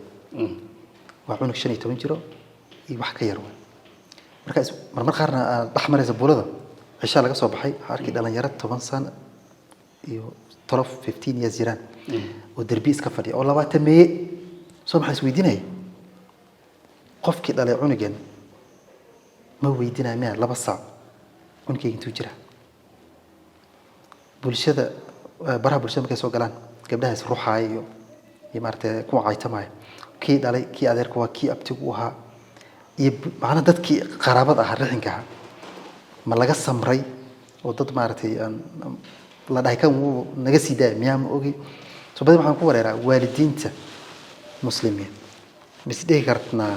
وعونك شني تبنجرو يوحك يروي مركز مرمر خارنا أحمر زبولة عشان لقى صباحي حركي دلنا يرد 8 سنة يو 12 15 يا زيران ودربيس كفدي أو لبعض تمي صباح سويديني قف كده لا عنقين ما ويدينا مياه لبصع عنك ينتو جرا بولشة برا بولشة مكان سوق لان قبلها يروح عايو يمرت كو عايته معي كي دالي كي أدير كوا كي أبتوها معنا دت كي قرابة أهرحين كها ما لقى سمري وضد مارتي أن لا ده كان نجسي ده ميام أوكي سو بدي معهم كورة را والدين مسلمين بس ده كرتنا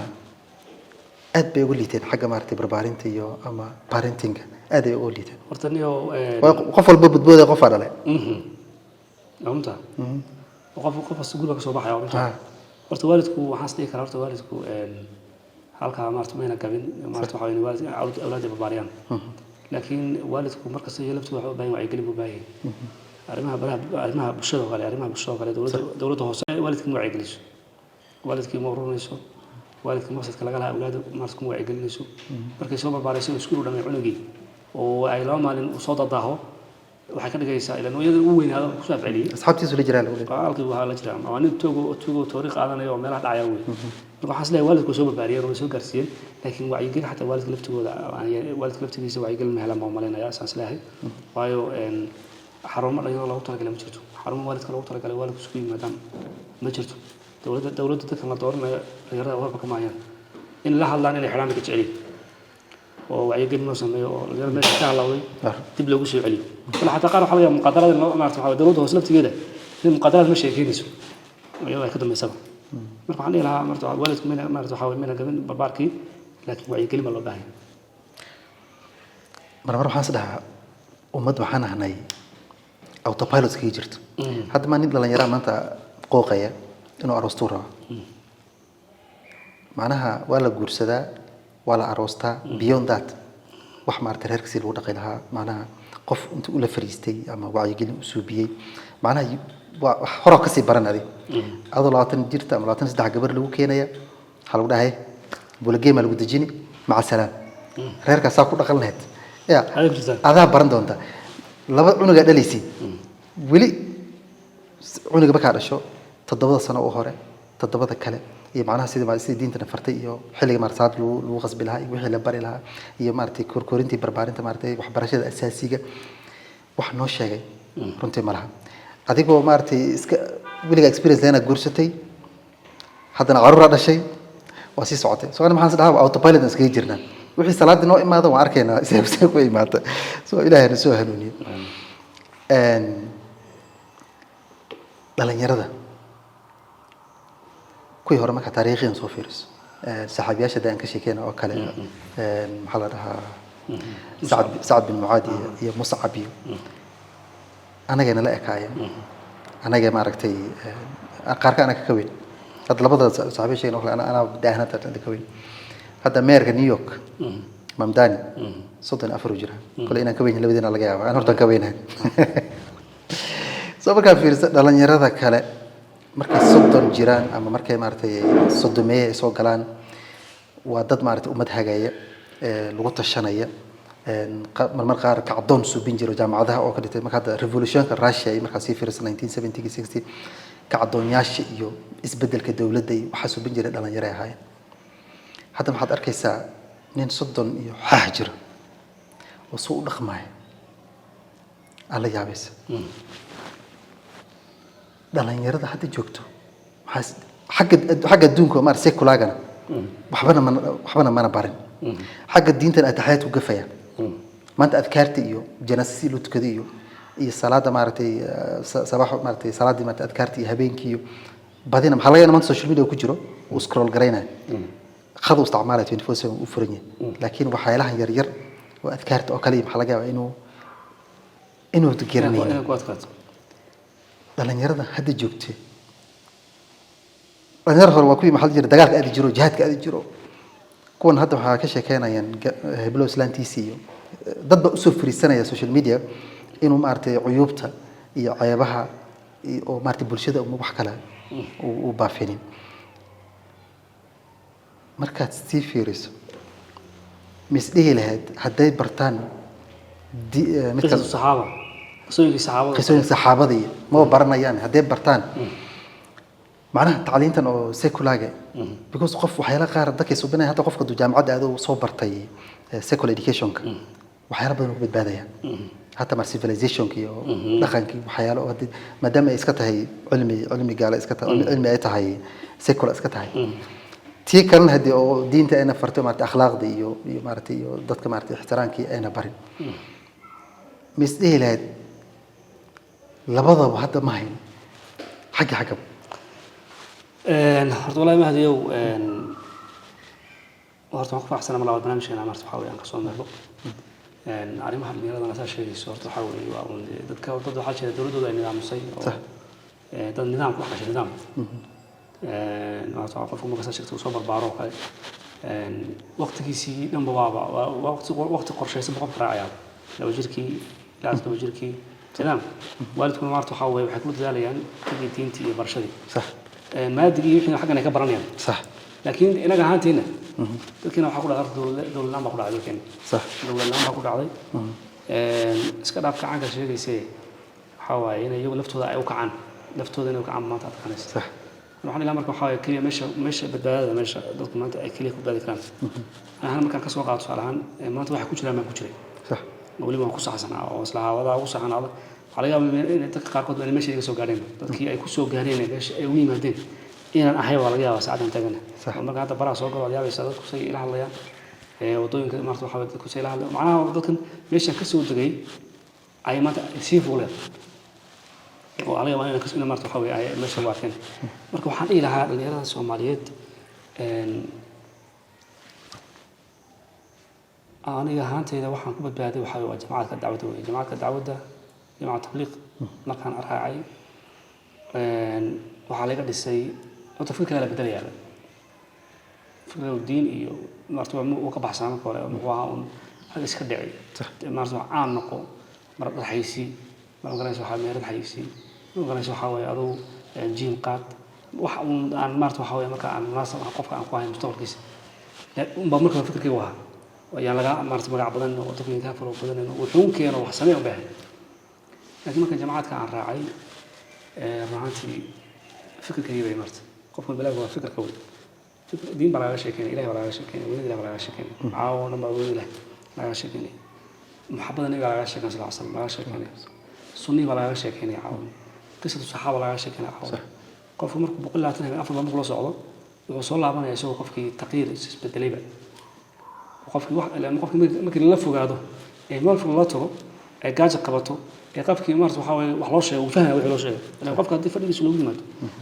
أد بيقول لي تين حاجة مارتي بربارين تيو أما بارنتينج أد بيقول لي تين ورتنيو قفل ببد قفل عليه أمتى وقف السجول كصباح يا أمتى ورت والدكو حاسني كررت والدكو halka maartu meena gabin maartu waxa weyn waalid awlaad barbaariyaan laakiin waalidku markasta iyo laftu waxa u baahan yahay gelin u baahan arrimaha bulshada kale dawladda hoose waalidku ma wacyi waalidkii ma ruunayso waalidkii maqsadka laga lahaa awlaad maartu wacyi gelinayso markay soo barbaarayso iskuul dhamay cunugii oo ay laba maalin soo dadaaho waxay ka dhigaysaa ilaa nooyada ugu weynaado ku soo afceliye asxaabtiisu la jiraan qaalkii waxa la jiraa waa nin togo tooriq qaadanayo meelaha dhacaya weey marka waxaan isleeyahay waalidku soo barbaariyay oo soo gaarsiiyay laakiin wacyigelin xataa waalidka laftigooda waalidka laftigiisa wacyigelin ma helaan ma umaleynaya asaan isleeyahay waayo xarumo dhalinyaro loogu talagalay ma jirto xarumo waalidka loogu talagalay waalidku isku yimaadaan ma jirto dawladda dadka la dooranayo dhalinyarada warba kama hayaan in la hadlaan inay xidhaan ka jeceliin oo wacyigelin loo sameeyo oo dhalinyarada meesha ka halawday dib loogu soo celiyo wala xataa qaar waxa laga muqadarada maarta waxa dawladda hoos laftigeeda in muqadarada ma sheekeynayso ayada ka dambeysaba marka waxaan dhihi lahaa marta waalidku meena maarta waxa meena gaban barbaarkii laakiin wacyigelin baa loo baahan marmar waxaan isdhahaa ummad waxaan ahnay autopilot kii jirto hadda ma nin dhalinyaro maanta qooqaya inuu aroosto rabo macnaha waa la guursadaa waa la aroostaa beyond that wax maarta reerkiisii lagu dhaqay lahaa macnaha qof intuu ula fariistay ama wacyigelin u suubiyey macnaha waa hore ka sii baran adig adoo 20 jirta ama 23 gabar lagu keenaya waxa lagu dhahay bulgeema lagu dajini maca salaam reerkaas ku dhaqan lahayd ya adaa baran doonta laba cunuga dhalisay wili cunuga baka dhasho 7 sano oo hore 7 kale iyo macnaha sidii diinta fartay iyo xilliga marsaad lagu qasbi lahaa iyo wixii la bari lahaa iyo maartay korkorintii barbaarinta maartay waxbarashada asaasiga wax noo sheegay runtii malaha adigoo maartay iska wiliga experience leena guursatay haddana caruur dhashay waa sii socotay soo ana maxaan dhahaa autopilot iska jirnaa wixii salaad noo imaado waan arkaynaa isagoo ku imaata soo ilaahay soo hanuuniyo dhalinyarada kuwii hore marka taariikhiyan soo fiiriso saxaabiyaasha daan ka sheekeyna oo kale maxaa la dhahaa sacad bin mucaad iyo muscab iyo anagana la ekaayeen anaga maaragtay qaarka anaga ka weyn hadda labada saxaabiyaasha oo kale ana daahnada ka weyn hadda meerka New York mamdani 34 jira kale inaan ka weyn labadina laga yaabo aan hortan ka weynahay soo markaa fiirsa dhalinyarada kale markay 30 jiraan ama markay maartay 30 ay soo galaan waa dad maartay ummad hagaya lagu tashanaya marmar qaar ka cadoon suubin jiro jaamacadaha oo ka dhintay marka hadda revolutionka Russia ay markaas sii fiirsan 1970 60 ka cadoonyaasha iyo isbedelka dawladda waxa suubin jiray dhalinyaro ay ahaayeen hadda waxaad arkaysaa nin 30 iyo xaah jiro oo soo dhaqmay alla yaabaysa dhalinyarada hadda joogto xagga adduunka maar sekulaagana waxbana mana barin xagga diintan ataxayaadku gafaya maanta adkaarta iyo janaasasi loo tukada iyo salaada maartay sabax maartay salaadii maartay adkaarta iyo habeenkii iyo badina maxaa laga maanta social media ku jiro oo scroll gareynaa khadu isticmaalay 24/7 u furan laakiin waxyaalaha yar yar oo adkaarta oo kale maxaa laga yaabaa inuu tigeeranayo dhalinyarada hadda joogtay dhalinyarada hore waa kuwii maxaa jira dagaalka aad jiro jihadka aad jiro kuwan hadda waxaa ka sheekeynayaan heblow islaantiisi iyo dad ba usoo fariisanaya social media inuu maartay cuyubta iyo ceebaha oo maartay bulshada wax kale uu baafinin markaad sii fiiriso misdhihi lahayd hadday bartaan midka saxaaba qisooyinka saxaabada ma baranayaan hadday bartaan macnaha tacliintan oo secular because qof waxyaala qaar dadka subinay hadda qofka jaamacadda aad soo bartay secular education-ka waxyaala badan u badbaadaya hatta mar civilization-ka iyo dhaqanka waxyaala oo maadaama ay iska tahay cilmi gaala iska tahay cilmi ay tahay secular iska tahay tii kalena hadii oo diinta ayna farto maartay akhlaaqda iyo maartay iyo dadka maartay ixtiraamkii ayna barin misdhihi lahayd labadaba hadda ma hayn xagga horta wallahi ma hadiyow horta waxaan ku faraxsanahay mar labaad barnaamijkeena marta waxa weeyaan ka soo meelo arrimaha dhalinyarada asaas sheegayso horta waxa weeye waa un dadka waxaa jira dowladooda ay nidaamsay oo dad nidaam ku xashay nidaam maarta qofku marka saas sheegto soo barbaaro kale waqtigiisii dhanba waa waqti qorshaysan boqol raacaya laba jirkii ilaa laba jirkii nidaam waalidkuna maarta waxa weeye waxay ku dadaalayaan diintii iyo barashadii sax maadigii wixii xaqan ay ka baranayaan sax laakiin inaga ahaanteena dadkina waxa ku dhacay dowladnimo ku dhacday dadkina sax dowladnimo ku dhacday iska dhaafka caanka sheegaysay waxa waaye inay iyagu laftooda ay u kacaan laftooda inay u kacaan maanta adkaanaysa sax waxaan ilaa marka waxa waaye kaliya meesha badbaadada meesha dadku maanta ay kaliya ku badbaadi karaan ana markaan ka soo qaato salahan maanta waxa ku jira ma ku jiray sax waliba ku saxsanaa oo isla hawada ugu saxnaada على جال من تقارب قد أنا ماشي يسوق قارين تذكي أي كسوق قارين إيش أوي مهدين إنا أحيا ولا جال ساعدهم تجنا وما قاعد برا سوق ولا جال يساعد كسي إلى الله يا وطين كده مرتو حاول كسي إلى الله معناه ذكر ماشي كسوق تجي أي ما تسيف ولا وعلى جال أنا كسي إنا مرتو حاول أي ماشي واقعين مركو حد إلى هذا اللي هذا الصوماليات أنا جهانت إذا واحد كبد بهذه وحاول جماعة الدعوة جماعة تبليغ مكان أرهاعي وحالي قد السي وتفكير كلا بدل يعني فكرة الدين إيو مرتبة وقبح سامك ولا وعاون هذا إيش كدعي مرتبة عام نقو مرتبة الحيسي مرتبة قرنيس وحاوي ميرد حيسي مرتبة قرنيس وحاوي أضو جيم قاد عن مرتبة وحاوي مكان ناس قفك عن قواهي مستقبل كيس بمركب فكر كيوها يعني لقى مرتبة قاعدين وتفكير كافر وبدن وحون كانوا وحسنين وبه لكن ما كان جماعات كان راعي راعتي فكر كبير مرت قف البلاغ هو فكر قوي دين بلا شيء كان إله بلا شيء كان ولد بلا شيء كان عاون ما بقول له بلا شيء كان محبة النبي بلا شيء كان صلى الله عليه وسلم بلا شيء كان سني بلا شيء كان عاون قصة الصحابة بلا شيء كان عاون قف مرك بقول له تنهم أفضل مخلص عضو وصل الله عنا يسوي قف كي تقدير بالدليل وقف واحد لما قف ممكن نلفه قاعده ما في الله ترى جاز قبته قفكي مارس وحاول وحلاش وفهم وحلاش لو قفك هدي فدي سلوك يمد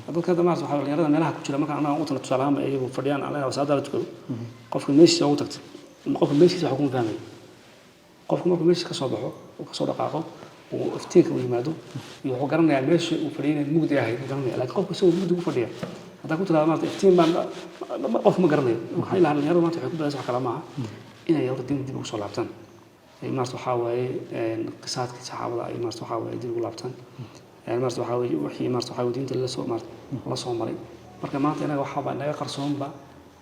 هذا كذا مارس وحاول يرى ملها كجرا ما كان انا وطن تصالهم اي فديان على وسادات قفك ماشي سو تكت قفك ماشي waxa ku fahmay qofku markuu meesha ka soo baxo oo ka soo dhaqaaqo oo iftiinka u yimaado iyo wuxuu garanayaa meesha uu fadhiyay mugdi yahay garanaya laakiin qofku soo mugdi ku fadhiya hada ku tiraahdo maanta iftiin baan qof ma garanayo waxa ilaa hal yar maanta wuxuu ku bilaasay wax kala maaha inay yar dib ugu soo laabtaan مارس وحاوي قصات كصحابة أي مارس وحاوي دين قلابتان مارس وحاوي وحي مارس وحاوي دين تلصق مارس الله صومري مركب مانت أنا وحابة أنا قرصون با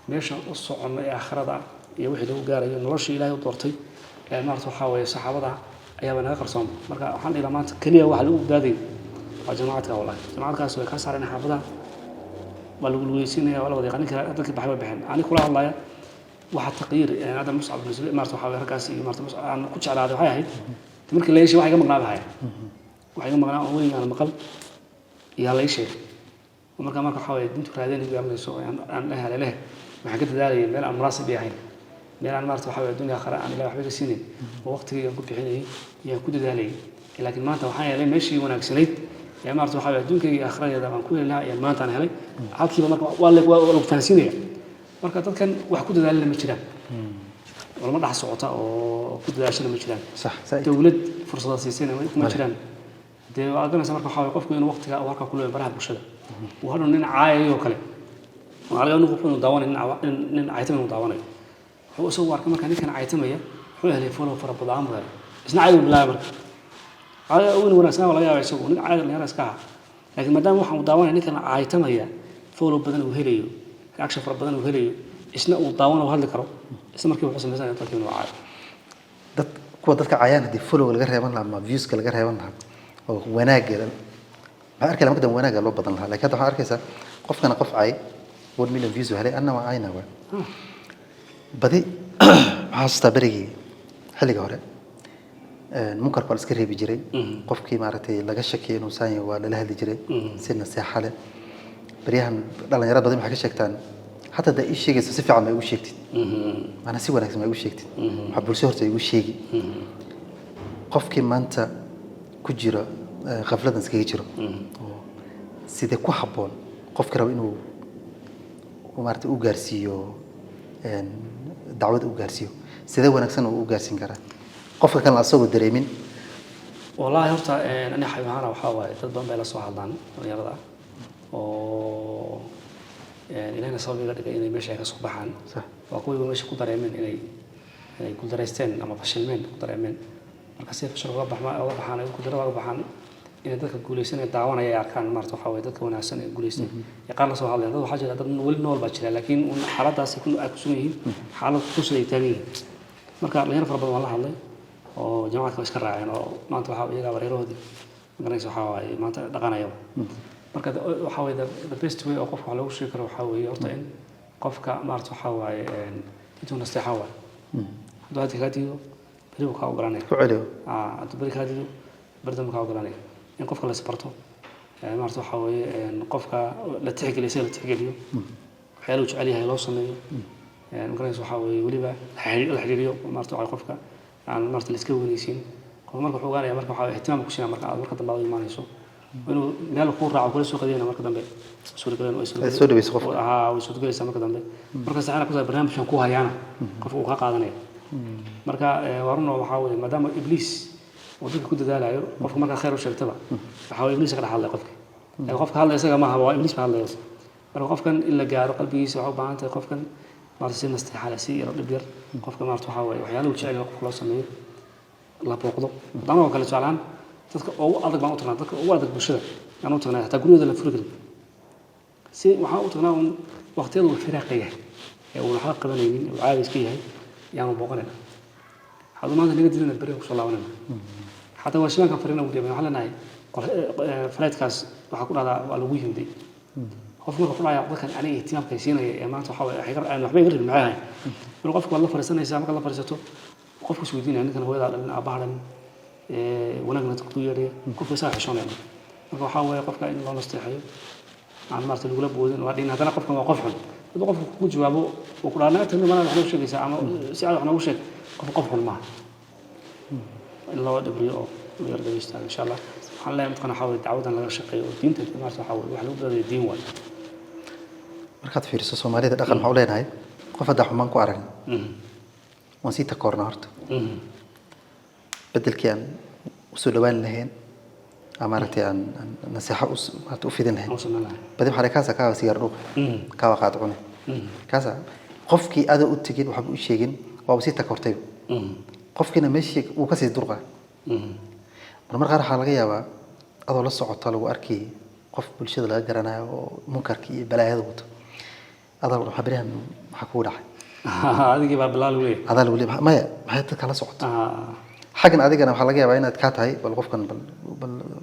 ماشى الصعم آخر ضع يوحي له جاري نرش إلهي وطرتي مارس وحاوي صحابة ضع أيام أنا قرصون مركب حن إلى مانت كلية وحلو بدادين وجماعتها والله جماعتها سوي كسر أنا حافظها والويسين ولا وضيق أنا كذا بحب بحن أنا كلها والله واحد تقدير يعني هذا مصعب بالنسبة مارس وحاول ركاسي مارس مصعب أنا كنت على هذا هاي تمرك اللي شيء واحد يقوم مقنع بهاي واحد يقوم مقنع أولي أنا مقل يلا شيء ومرك ما حاول دين تكرادين يقوم يسوي عن لها له وحكيت ذلك بين أمراض بيعين بين مارس وحاول الدنيا آخر أنا لا أحب السنين ووقت يكون في حينه يكون ذلك لكن ما أنت وحاول لين ماشي وناكسنيت يا مارس وحاول الدنيا آخر يا من كل لا يعني ما أنت أنا هلي عاطفي مرك ولا فلسطينية marka dadkan wax ku dadaalay ma jiraan wala dhax socota oo ku dadaashana ma jiraan sax dawlad fursad siisayna ma jiraan de waaganaysa marka waxa qofku inuu waqtiga warka ku leeyahay baraha bulshada oo hadhow nin caayayo kale wala inuu qofku daawan nin caaytan inuu daawanayo هو سوى أركان كان كان عايتمية هو اللي فولو فرب العام غير إسنا عايز بالله برك هذا أول وناسنا ولا يا يسوع نك عايز اللي راسكها لكن ما دام واحد داوان إن كان عايتمية فولو بدن وهليو عكس فرب بدن وهليو إسنا وداوان وهذا كرو إسنا مركب حسن مثلا تركيب وعاد dad kuwa dadka cayaan hadii follow laga reeban lahaa ama views laga reeban lahaa oo wanaageeda ma arkay lama wanaaga loo badan lahaa laakiin waxa arkaysa qofkana qof cay 1 million views helay anna waa ayna waa badi waxa barigi xilliga hore munkarku iska reebi jiray qofkii maaragtay laga shakiyo inuu saayo waa la hadli jiray si nasiixa leh bariyahan dhalinyarada badan waxa ka sheegtaan حتى ده إيش شيء سيف عم يقول شيء أنا سوى لك ما يقول شيء حبوا سهرته يقول شيء قف كم أنت كجرا غفلة نسكي جرا سيد كوا حبون قف كرا إنه ومارت أوجارسيو دعوة أوجارسيو سيد ونكسن أوجارسين كرا قف كان الأصوات الدريمين والله هرتا أنا حيوانة وحاول تضم بلا صواحد لان يرضى إلهنا صار بيقدر إنه ماشي على صباحان وأقول ماشي كودر يمين إنه كودر يستن أما فشلمين كودر يمين مركزية فشل ربح ما ربح أنا كودر ربح أنا إن ذاك الجوليسين الدعوان يا أركان مرت وحاول ذاك وناسين الجوليسين يقال صوا هذا هذا حاجة هذا نقول نور بتشيل لكن حالات هسه يكون أكسونيه حالات توصل تاني مركز اللي ينفع ربنا والله الله وجماعة كم إشكال يعني ما أنت وحاول يجا وريرو دي ما كان يسوى ما أنت دقنا يوم marka waxa way the best way oo qof wax lagu sheegi karo waxa way horta in qofka maarto waxa way intuu nasteexa waa dad ka diido bari ka ogolanay ku celiyo aad bari ka diido bardan ka ogolanay in qofka la sabarto maarto waxa way qofka la tixgeliyo la tixgeliyo waxyaalo jecel yahay loo sameeyo markaas waxa way waliba la xiriiriyo maarto waxa qofka aan maarto la iska weynaysiin qof marka wuxuu gaaraya marka waxa ihtimaam ku siinaa marka dambe ay imaanayso inuu meel ku raaco kula soo qadiyana marka dambe soo dhaweeyay qof way soo dhaweeyay marka dambe marka saxana ku barnaamijkan ku hayaana qof uu ka qaadanaya marka warno waxa weey maadaama ibliis oo dadka ku dadaalayo qofka marka khayr u sheegtaba waxa weey ibliis ka dhaxalay qofka hadla isaga ma aha waa ibliis ba hadlayo marka qofkan ila gaaro qalbigiisa waxa u baahan tahay qofkan marsi nasteexala si dhib yar qofka maarto waxa weey waxyaalo jecel qofka loo sameeyo la booqdo dama kala jeclaan dadka oo adag baan u tagnaa dadka oo adag bulshada aan u tagnaa hatta guriyada la furgin si waxa u tagnaa waqtiyada uu firaaqaya ee uu waxa qabanaynin oo caadi iska yahay yaan booqanayna hada maanta naga dilina bari ku soo laabanayna hatta waa shimanka farina u deeban waxa leenahay flightkaas waxa ku dhacdaa waa lagu yimid qof marka fulaaya dadkan aniga ihtimaamka siinaya ee maanta waxa ay aan waxba iga ribin macaahay qofka wala fariisanaysa marka la fariisato qofku soo diinaya ninkan hooyada dhalin abahadan ونقدر تقولي كيف صار حشوننا marka waxa way qofka in loo nasteexayo aan marti lagu la boodin waa in hadana qofka waa qof xun haduu qofku ku jawaabo oo ku dhaanaa tan ma wax loo sheegaysa ama si aad wax noogu sheeg qof xun ma in loo dhibriyo oo yar dhageysta insha Allah waxaan leeyahay midkan xaway dacwadan laga shaqeeyo diinta marka waxa way wax lagu dadaya diin way markaad fiiriso Soomaalida dhaqan waxa u leenahay qof hada xumaan ku arag waan si takoorna horta بدل كان وسولوان لهين أمارتي أن نصيحة أفيدن لهين بدي بحرك كذا كذا سيارو كذا قاطعونه كذا قفكي هذا أتجين وحب وشيجين وابسيط تكورتيو قفكي نمشي وكسي درقة مرة غير حلقة يا با هذا لسه عطلوا وأركي قف بالشدة لا جرنا ومنكركي بلا هذا وط هذا حبريها حكورة هذا كيف بلال ولي هذا الولي ما هي تكلا صوت حاجة أديك أنا حلاقي بينات كاتهاي بالغفقن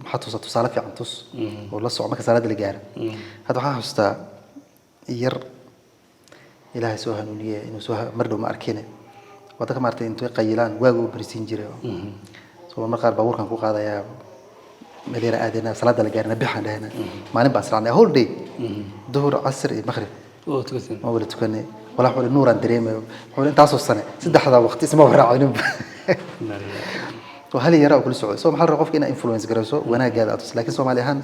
محطوسة تصالح في عنتوس والله الصعوبة كسراد اللي جاره هذا حاجة استا ير إلهي سوها نونية إنه سوها مردو ما أركينه وذاك مرتين توي قيلان واجو بريسين جريه سو ما قال باور كان فوق هذا يا مدير أدينا صلاة اللي جاره نبيح عندنا ما نبى صلاة هول دي ظهر عصر مغرب ما ولا تكني ولا حول النور أندريم حول تعصوا السنة سد هذا وقت اسمه فرعون وهل يرى كل سعود سو محل رقف كنا إنفلونس جرسو وأنا قاعد أتصل لكن سوماليهان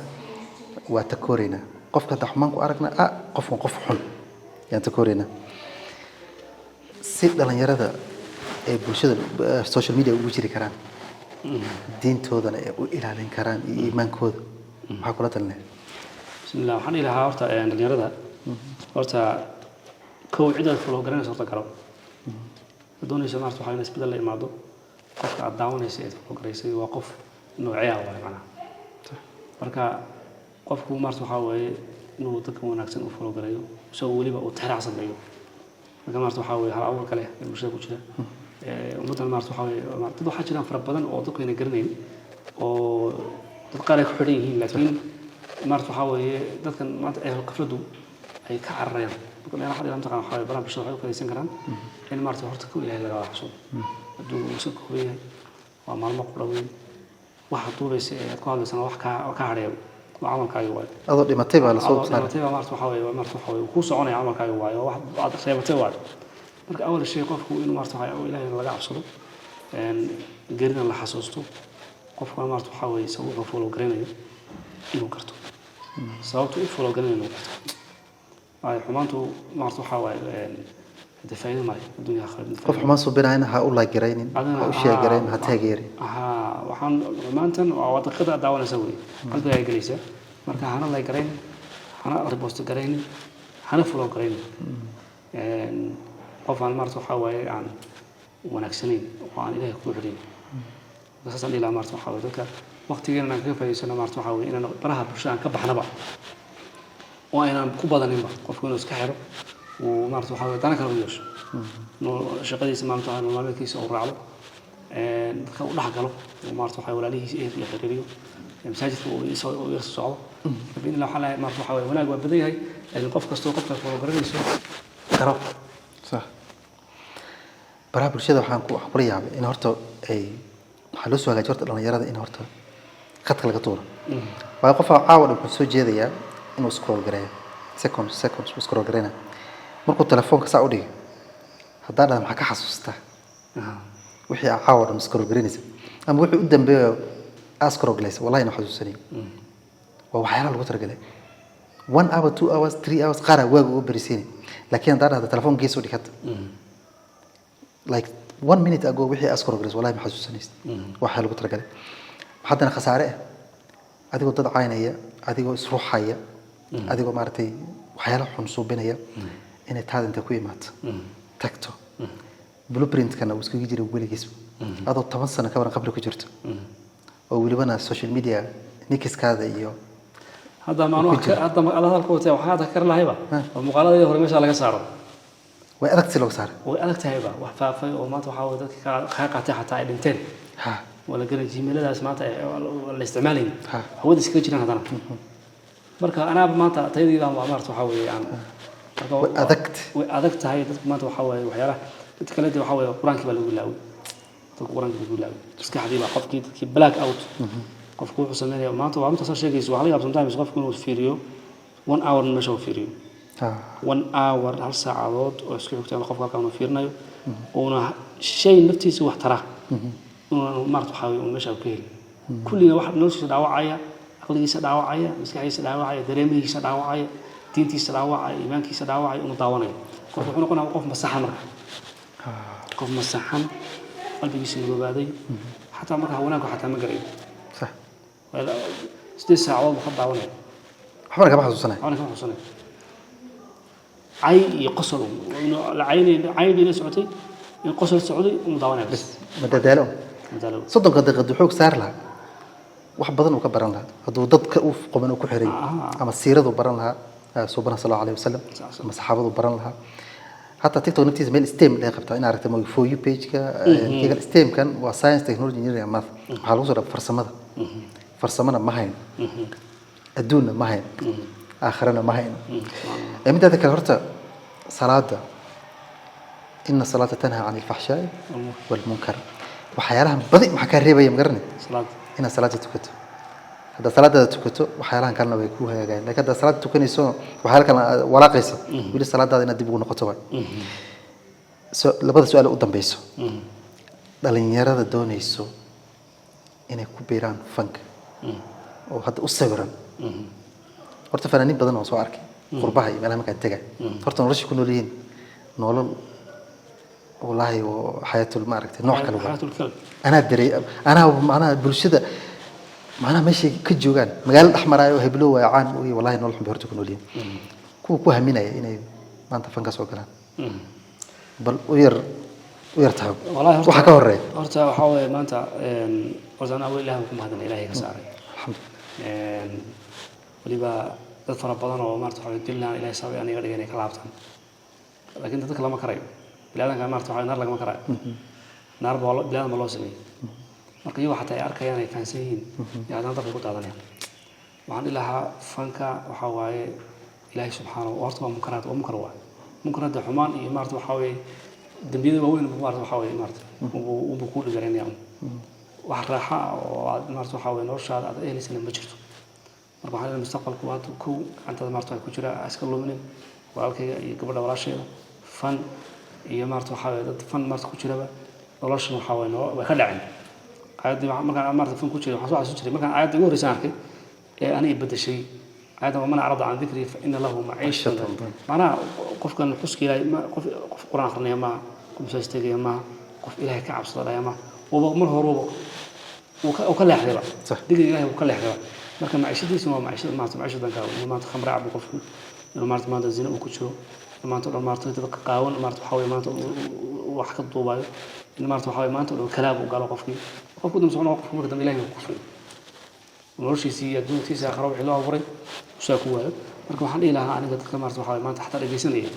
وتكورينا قف كتحمانك وأركنا قف حل يعني تكورينا سيد دلنا يرى ذا بوشة السوشيال ميديا وبيجري كران دين تودنا إلى كران إيمان كود حقولة لنا بسم الله وحنا إلى هارتا يعني يرى ذا هارتا كو عدة فلوجرين صوت كرام doonaysa maarta waxa in isbedel la imaado qofka aad daawanaysa ee fologareysay waa qof noocaya waa macnaha marka qofku maarta waxa weeye inuu dadka wanaagsan u fologareeyo soo waliba uu taariikh sameeyo marka maarta waxa weeye hal awal kale ee bulshada ku jira ummaddan maarta waxa weeye dad waxaa jiraan fara badan oo dadku ayna garanayn oo dad qaar ay ku xidhan yihiin laakiin maarta waxa weeye dadkan maanta ay qafladu ay ka cararayaan marka meelaha xadii maanta waxa weeye baraha bulshada waxay u fadhiisan karaan in maarta horta ku ilaahay laga waxso hadduu uu ku weeyay waa maalmo ku dhaweyn waxa duubaysa ee ku hadlaysana wax ka hadheeyo waa camalkaaga waay adoo dhimatay baa la soo saaray dhimatay baa maarta waxa weeye ku soconaya camalkaaga waay wax aad reebatay waay marka awal shay qofku inuu maarta waxa ilaahay laga cabsado geerida la xasuusto qofka maarta waxa weeye sababta follow garanayo inuu karto sababta uu follow garanayo inuu karto ay xumaantu maarta waxa weeye dafayna maray dunya aakhirada qof xumaan soo binaayna ha u la garaynin ha u sheegareyn ha taageeri waxaan xumaantan waa wadaqada daawanaysa weey qalbiga ay galaysa marka hana la garayn hana repost garayn hana follow garayn qof aan maarta waxa weeye aan wanaagsaneyn oo aan ilaahay ku xidhin بس أنا إلى مرت محاولة ذكر وقت جينا كيف يسنا مرت محاولة إن أنا براها برشان كبحنا بقى وأنا كوبا ذنبا قفكون وسكحر ومرت محاولة أنا كانوا يوش إنه شقدي سمعت عنه ما لكيس أو رعله ولا حق له ومرت محاولة عليه إيه يخرجيه مساجد ويسوي صعب بين لو حلا مرت محاولة هناك وبدي هاي القف كستو قف فوقرني سو كرب صح براها برشة ده حنكو حبرية إن هرتو أي waxaa loo soo hagaajirta dhalinyarada in horta khadka laga tuuro waa qof caawa wuxuu soo jeedaya inuu scroll gareeyo seconds scroll gareena markuu telefoonka saa u dhigo haddaan dhahay maxaa ka xasuustaa wixii caawa dhan scroll gareynaysa ama wixii u dambeeyo scroll galaysa wallahi ma xasuusanay waa waxyaalaha lagu talagalay 1 hour 2 hours 3 hours qaar waagu ugu bariisay laakiin haddaan dhahay telefoonka gees u dhigata like 1 minute ago wixii askar ogres wallahi ma xasuusanayst waxa lagu talagalay haddana khasaare adigoo dad caynaya adigoo isruuxaya adigoo maartay waxyaalo xun soo binaya inay taadinta ku imaato tagto blueprint kana uu iskaga jiray weligiis adoo 10 sano ka waran qabri ku jirto oo welibana social media nikiskaada iyo hadda ma ala halka wata waxa kar lahayba muuqaaladii hore meesha laga saaro way adagtay loo saaray way adagtay ba wax faafay oo maanta waxa dadka ka qaatay xataa ay dhinteen wala garan jimeeladaas maanta la isticmaalay hawada iska jiraan hadana marka ana maanta tayadiida waa maarta waxa weeyaan way adagtay dadka maanta waxa weey waxyaalaha dadka kale waxa weey quraanka baa lagu laaway dadka quraanka lagu laaway iska xadiiba qofkii black out qofku wuxuu sameeyay maanta waa inta soo sheegayso waxa laga yaabsan sometimes qofku inuu fiiriyo 1 hour meesha uu fiiriyo 1 hour hal saacadood oo isku xigtaan qofka ka uu fiirnayo oo shay naftiisa wax tara oo marto waxa uu meesha ku heli kulliga wax noloshiisa dhaawacaya aqligiisa dhaawacaya maskaxdiisa dhaawacaya dareemihiisa dhaawacaya diintiisa dhaawacaya iimaankiisa dhaawacaya inuu daawanayo qofku wuxuu noqonayaa qof masaxan marka qof masaxan qalbigiisa madoobaday xataa marka wanaag xataa ma garayo صح wala 6 saacadood waxa daawanaya waxba ka xasuusanay عي قصر عين إلى سعودي قصر السعودي ومضاونة بس مدلله صدق قد حوك صار لها واحد بدن وكبرنا لها هذا ضد كأوف قمنا وكحري أما السيرة وبرنا لها سبحان الله عليه وسلم أما الصحابة وبرنا لها حتى تكتب نتيجة من الستيم اللي قبتها أنا عرفت ما فو يو بيج كا الستيم كان وساينس تكنولوجي انجينيرينج ماث حلوصة فرسمنا ما هين الدون ما هين آخرنا ما هين أمتى ذكرت صلاة إن الصلاة تنهى عن الفحشاء والمنكر وحيالها بدء محكا ريبا يمقرني صلاة إن الصلاة تكتو هذا صلاة تكتو وحيالها كان ويكوها يا جاي لكن هذا صلاة تكني سو وحيالها كان ولا قيسة يقول الصلاة هذا إن دبوا نقطة لبدا سؤال قدام بيسو دلين يرى دوني سو إن كبيران فنك وهذا أصبرا horta fanaaniin badan oo soo arkay qurbaha iyo meelaha marka tagay horta nolosha ku noolyihiin nolol wallahi oo xayaatul maaragtay nooc kale ana bulshada macnaha meesha ka joogaan magaalada dhaxmaraayo heblo waa caan iyo wallahi nolol xun horta ku noolyihiin kuwa ku haminaya inay maanta fanka soo galaan bal u yar ويرتاح والله وحكى وري horta waxa weeye maanta horta ana awal ilaahay ku mahadnay ilaahay ka saaray الحمد waliba dad fara badan oo maarta waxa dilnaa ilaahay sabay aniga dhigay inay ka laabtaan laakiin dadka lama karayo bilaadanka maarta waxa naar lagama karayo naar baa bilaadan loo sameeyay marka iyagu xataa ay arkayaan ay fahansan yihiin yaadaan dadka ku daadanayaan waxaan ilahaa fanka waxa waaye ilaahay subxaanahu wa ta'ala munkaraad waa munkar waa munkaraad xumaan iyo maarta waxa weeye dambiyada waaweyn maarta waxa weeye maarta uu ku dhigaranaya wax raaxa oo aad maarta waxa weeye noloshaada aad eelaysan ma jirto marka waxaan mustaqbalku waa ku anta maarta ku jira aska luminin walaalkayga iyo gabadha walaasheeda fan iyo maarta waxa weeye dad fan maarta ku jiraba nolosha waxa weeye way ka dhaceen ayadii markaan maarta fan ku jira waxaan soo xasuusin jiray markaan ayadii ugu horreysay arkay ee aniga bedeshay ayada mana arada aan dhikri fa inna lahu ma'ishatan mana qofkan xuski ilaahay qof quraan akhrinaya ma qof saastagaya ma qof ilaahay ka cabsadaya ma oo mar hore oo ka leexdaba dhigay ilaahay oo ka leexdaba marka maciishadiisu waa maciishadan ka maanta khamra abu qofku maanta zina uu ku jiro maanta maanta dadka qaawan maanta waxa weeye maanta wax ka duubayo maanta waxa weeye maanta kalaab uu galo qofkii qofku dum soo noqon qofku dam ilaahay ku filan noloshiisii adduunkiisa aakhiro wixii loo abuuray usaa ku waayo marka waxaan dhihi lahaa aniga dadka maarta waxa maanta xataa dhageysanaya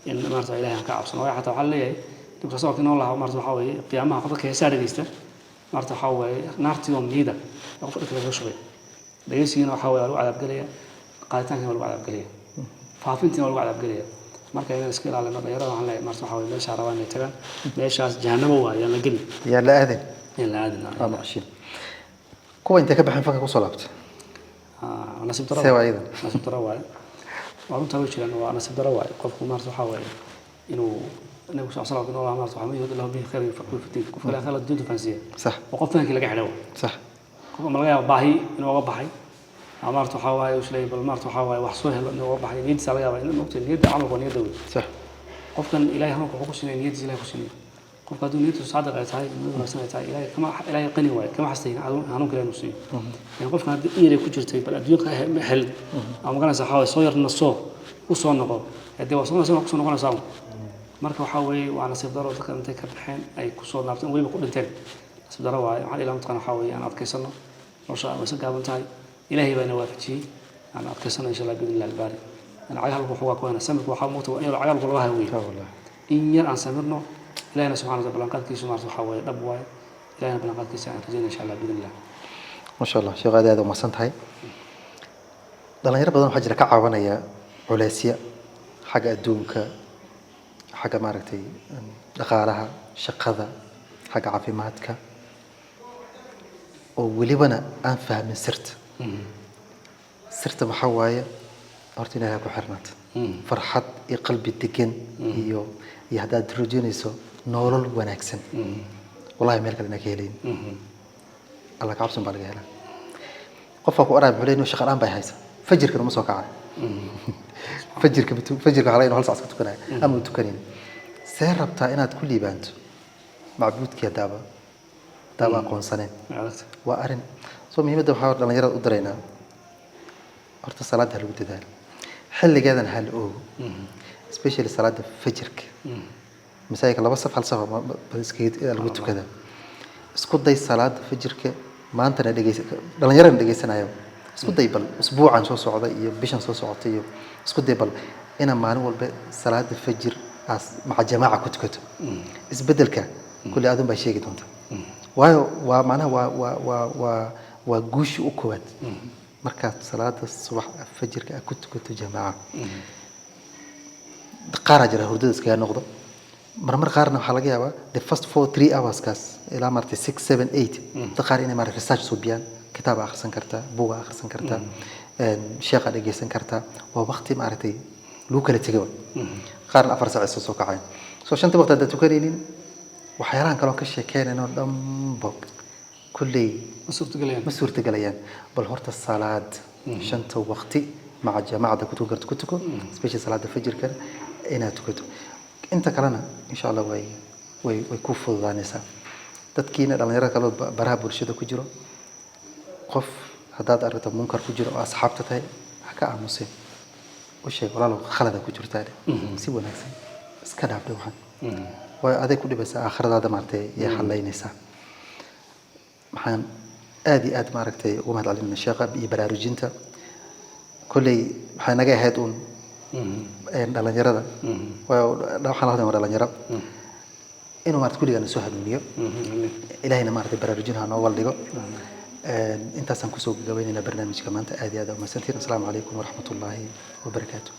in maarta ilaahay ka cabsano way xataa waxa leeyahay dibka soo keenoo lahaa maarta waxa weeye qiyaamaha qofka heesaa dhageysta maarta waxa weeye naartii oo miida qof dhulka laga shubay dhageysiina waxa weeye lagu cadaab galaya qaaditaanka lagu cadaab galaya faafintina lagu cadaab galaya marka inaan iska ilaalino dhalinyarada waxaan leeyahay maarta waxa weeye meesha rabaan inay tagaan meeshaas jahannamo waa yaan la gelin يا لا أذن la aadin ماشي كوا أنت كبح فنك وصلت nasiib darro سوى أيضا nasiib darro waaye waa runta way jiraan waa nasiib darro waaye qofku maarta waxa weeye inuu nabigu sallallahu alayhi wa sallam maarta waxa ma yidhi lahu bi khayrin faqul fitin qofka la kala dunta fansiya صح oo qofkii laga xidho صح qofka ma laga yaabo baahi inuu uga baxay maarta waxa waaye uu sheegay bal maarta waxa waaye wax soo helo inuu uga baxay niyadiisa laga yaabo inuu noqdo niyada camal waa niyada weyn صح qofkan ilaahay hanku wuxuu ku sinay niyadiisa ilaahay ku sinay qofka hadduu niyadiisu saadiq ay tahay inuu wanaagsan ay tahay ilaahay qani waaye kama xastayn hanuun kale inuu siiyo yani qofkan haddii inay ku jirtay bal adduunka hel ama magaranaysa waxa waaye soo yarna soo u soo noqo haddii waa soo ku soo noqonaysaa marka waxa weeye waa nasiib daro dadka intay ka baxeen ay ku soo naabteen weliba ku dhinteen nasiib daro waaye waxaan ilaahay mataqaan waxa weeye aan adkaysano nolosha way iska gaaban tahay ilaahay baa ina waafajiyey aan adkaysano insha allah biidni illaahi albaari أنا عيال بخوة كوينة سمك وحموت وإنه عيال كلها هوي إن ير عن سمرنا إلهنا سبحانه وتعالى بلانقات كيس مارس وحوي ربوي إلهنا بلانقات كيس عن تجينا إن شاء الله بإذن الله ما شاء الله شيء غادي هذا وما سنت هاي دلنا يرى بدون حاجة كعوانا يا علاسية حاجة أدومك حاجة ماركتي دخالها شقذا حاجة عفيماتك ولبنا أنفع من سرت محواية horta ilaahay ku xirnaat farxad iyo qalbi degan iyo hadaad rajinayso nolol wanaagsan wallahi meel kale ka helayn alla ka cabsan baa laga helaa qofka ku araab xuleyn oo shaqo aan bay haysa fajirka ma soo kacay fajirka xalay inuu hal saac ka tukanayo ama tukanin see rabtaa inaad ku liibaanto macbuudkii daaba aqoonsaneen waa arin soo muhiimadda waxaa dhalinyarada u dareynaa horta salaada lagu dadaalo xilligeedan hal oogo especially salaada fajirka masaajidka laba saf hal saf lagu tukada isku day salaada fajirka maantana dhalinyarada dhageysanayo isku day bal usbuucan soo socda iyo bishan soo socota iyo isku day bal ina maalin walba salaada fajir maca jamaaca ku tukato isbedelka kulli aadun baa sheegi doonta waayo waa macnaha waa guushi u koowaad markaad salaada subax fajirka ku tukato jamaaca qaar jira hurdada iskaga noqdo marmar qaarna waxaa laga yaabaa the first 3 hours kaas ilaa martay 6 7 8 qaar inay martay research soo biyaan kitaab akhrisan kartaa buug akhrisan kartaa sheekha dhageysan kartaa waa waqti martay loo kala tagay qaarna 4 saac soo kacay soo shanta waqti aad tukanaynin waxyaalahan kale oo ka sheekeynayno dhanba كلي مسورت قليان بالهرت الصلاة شنت وقتي مع الجماعة كتو سبيشال صلاة الفجر كده إنا تكتو أنت كلنا إن شاء الله ويكوفوا ذانسا تتكينا لما يرى كلو برها برشيدة كجرو قف هداد أربعة منكر كجرو أصحاب تتاي حكا عموسين وشيء ولا لو خلدا كجرو تاني سيبوا نفسي اسكاد عبد الوهاب وأذا كل بس آخر هذا مرتي يا حلين نسا محن آدي مرتي وما علينا الشغب يبرارجينتا كل محن نجا هاتون على جردا ولو حنا هذا مرة على جرب إنه مرت كل جالس سهل منيو إلهنا مرت برارجينها نوال ديجو أنت سنكسوق جويننا برنامج كمان آدي هذا ومسنتين السلام عليكم ورحمة الله وبركاته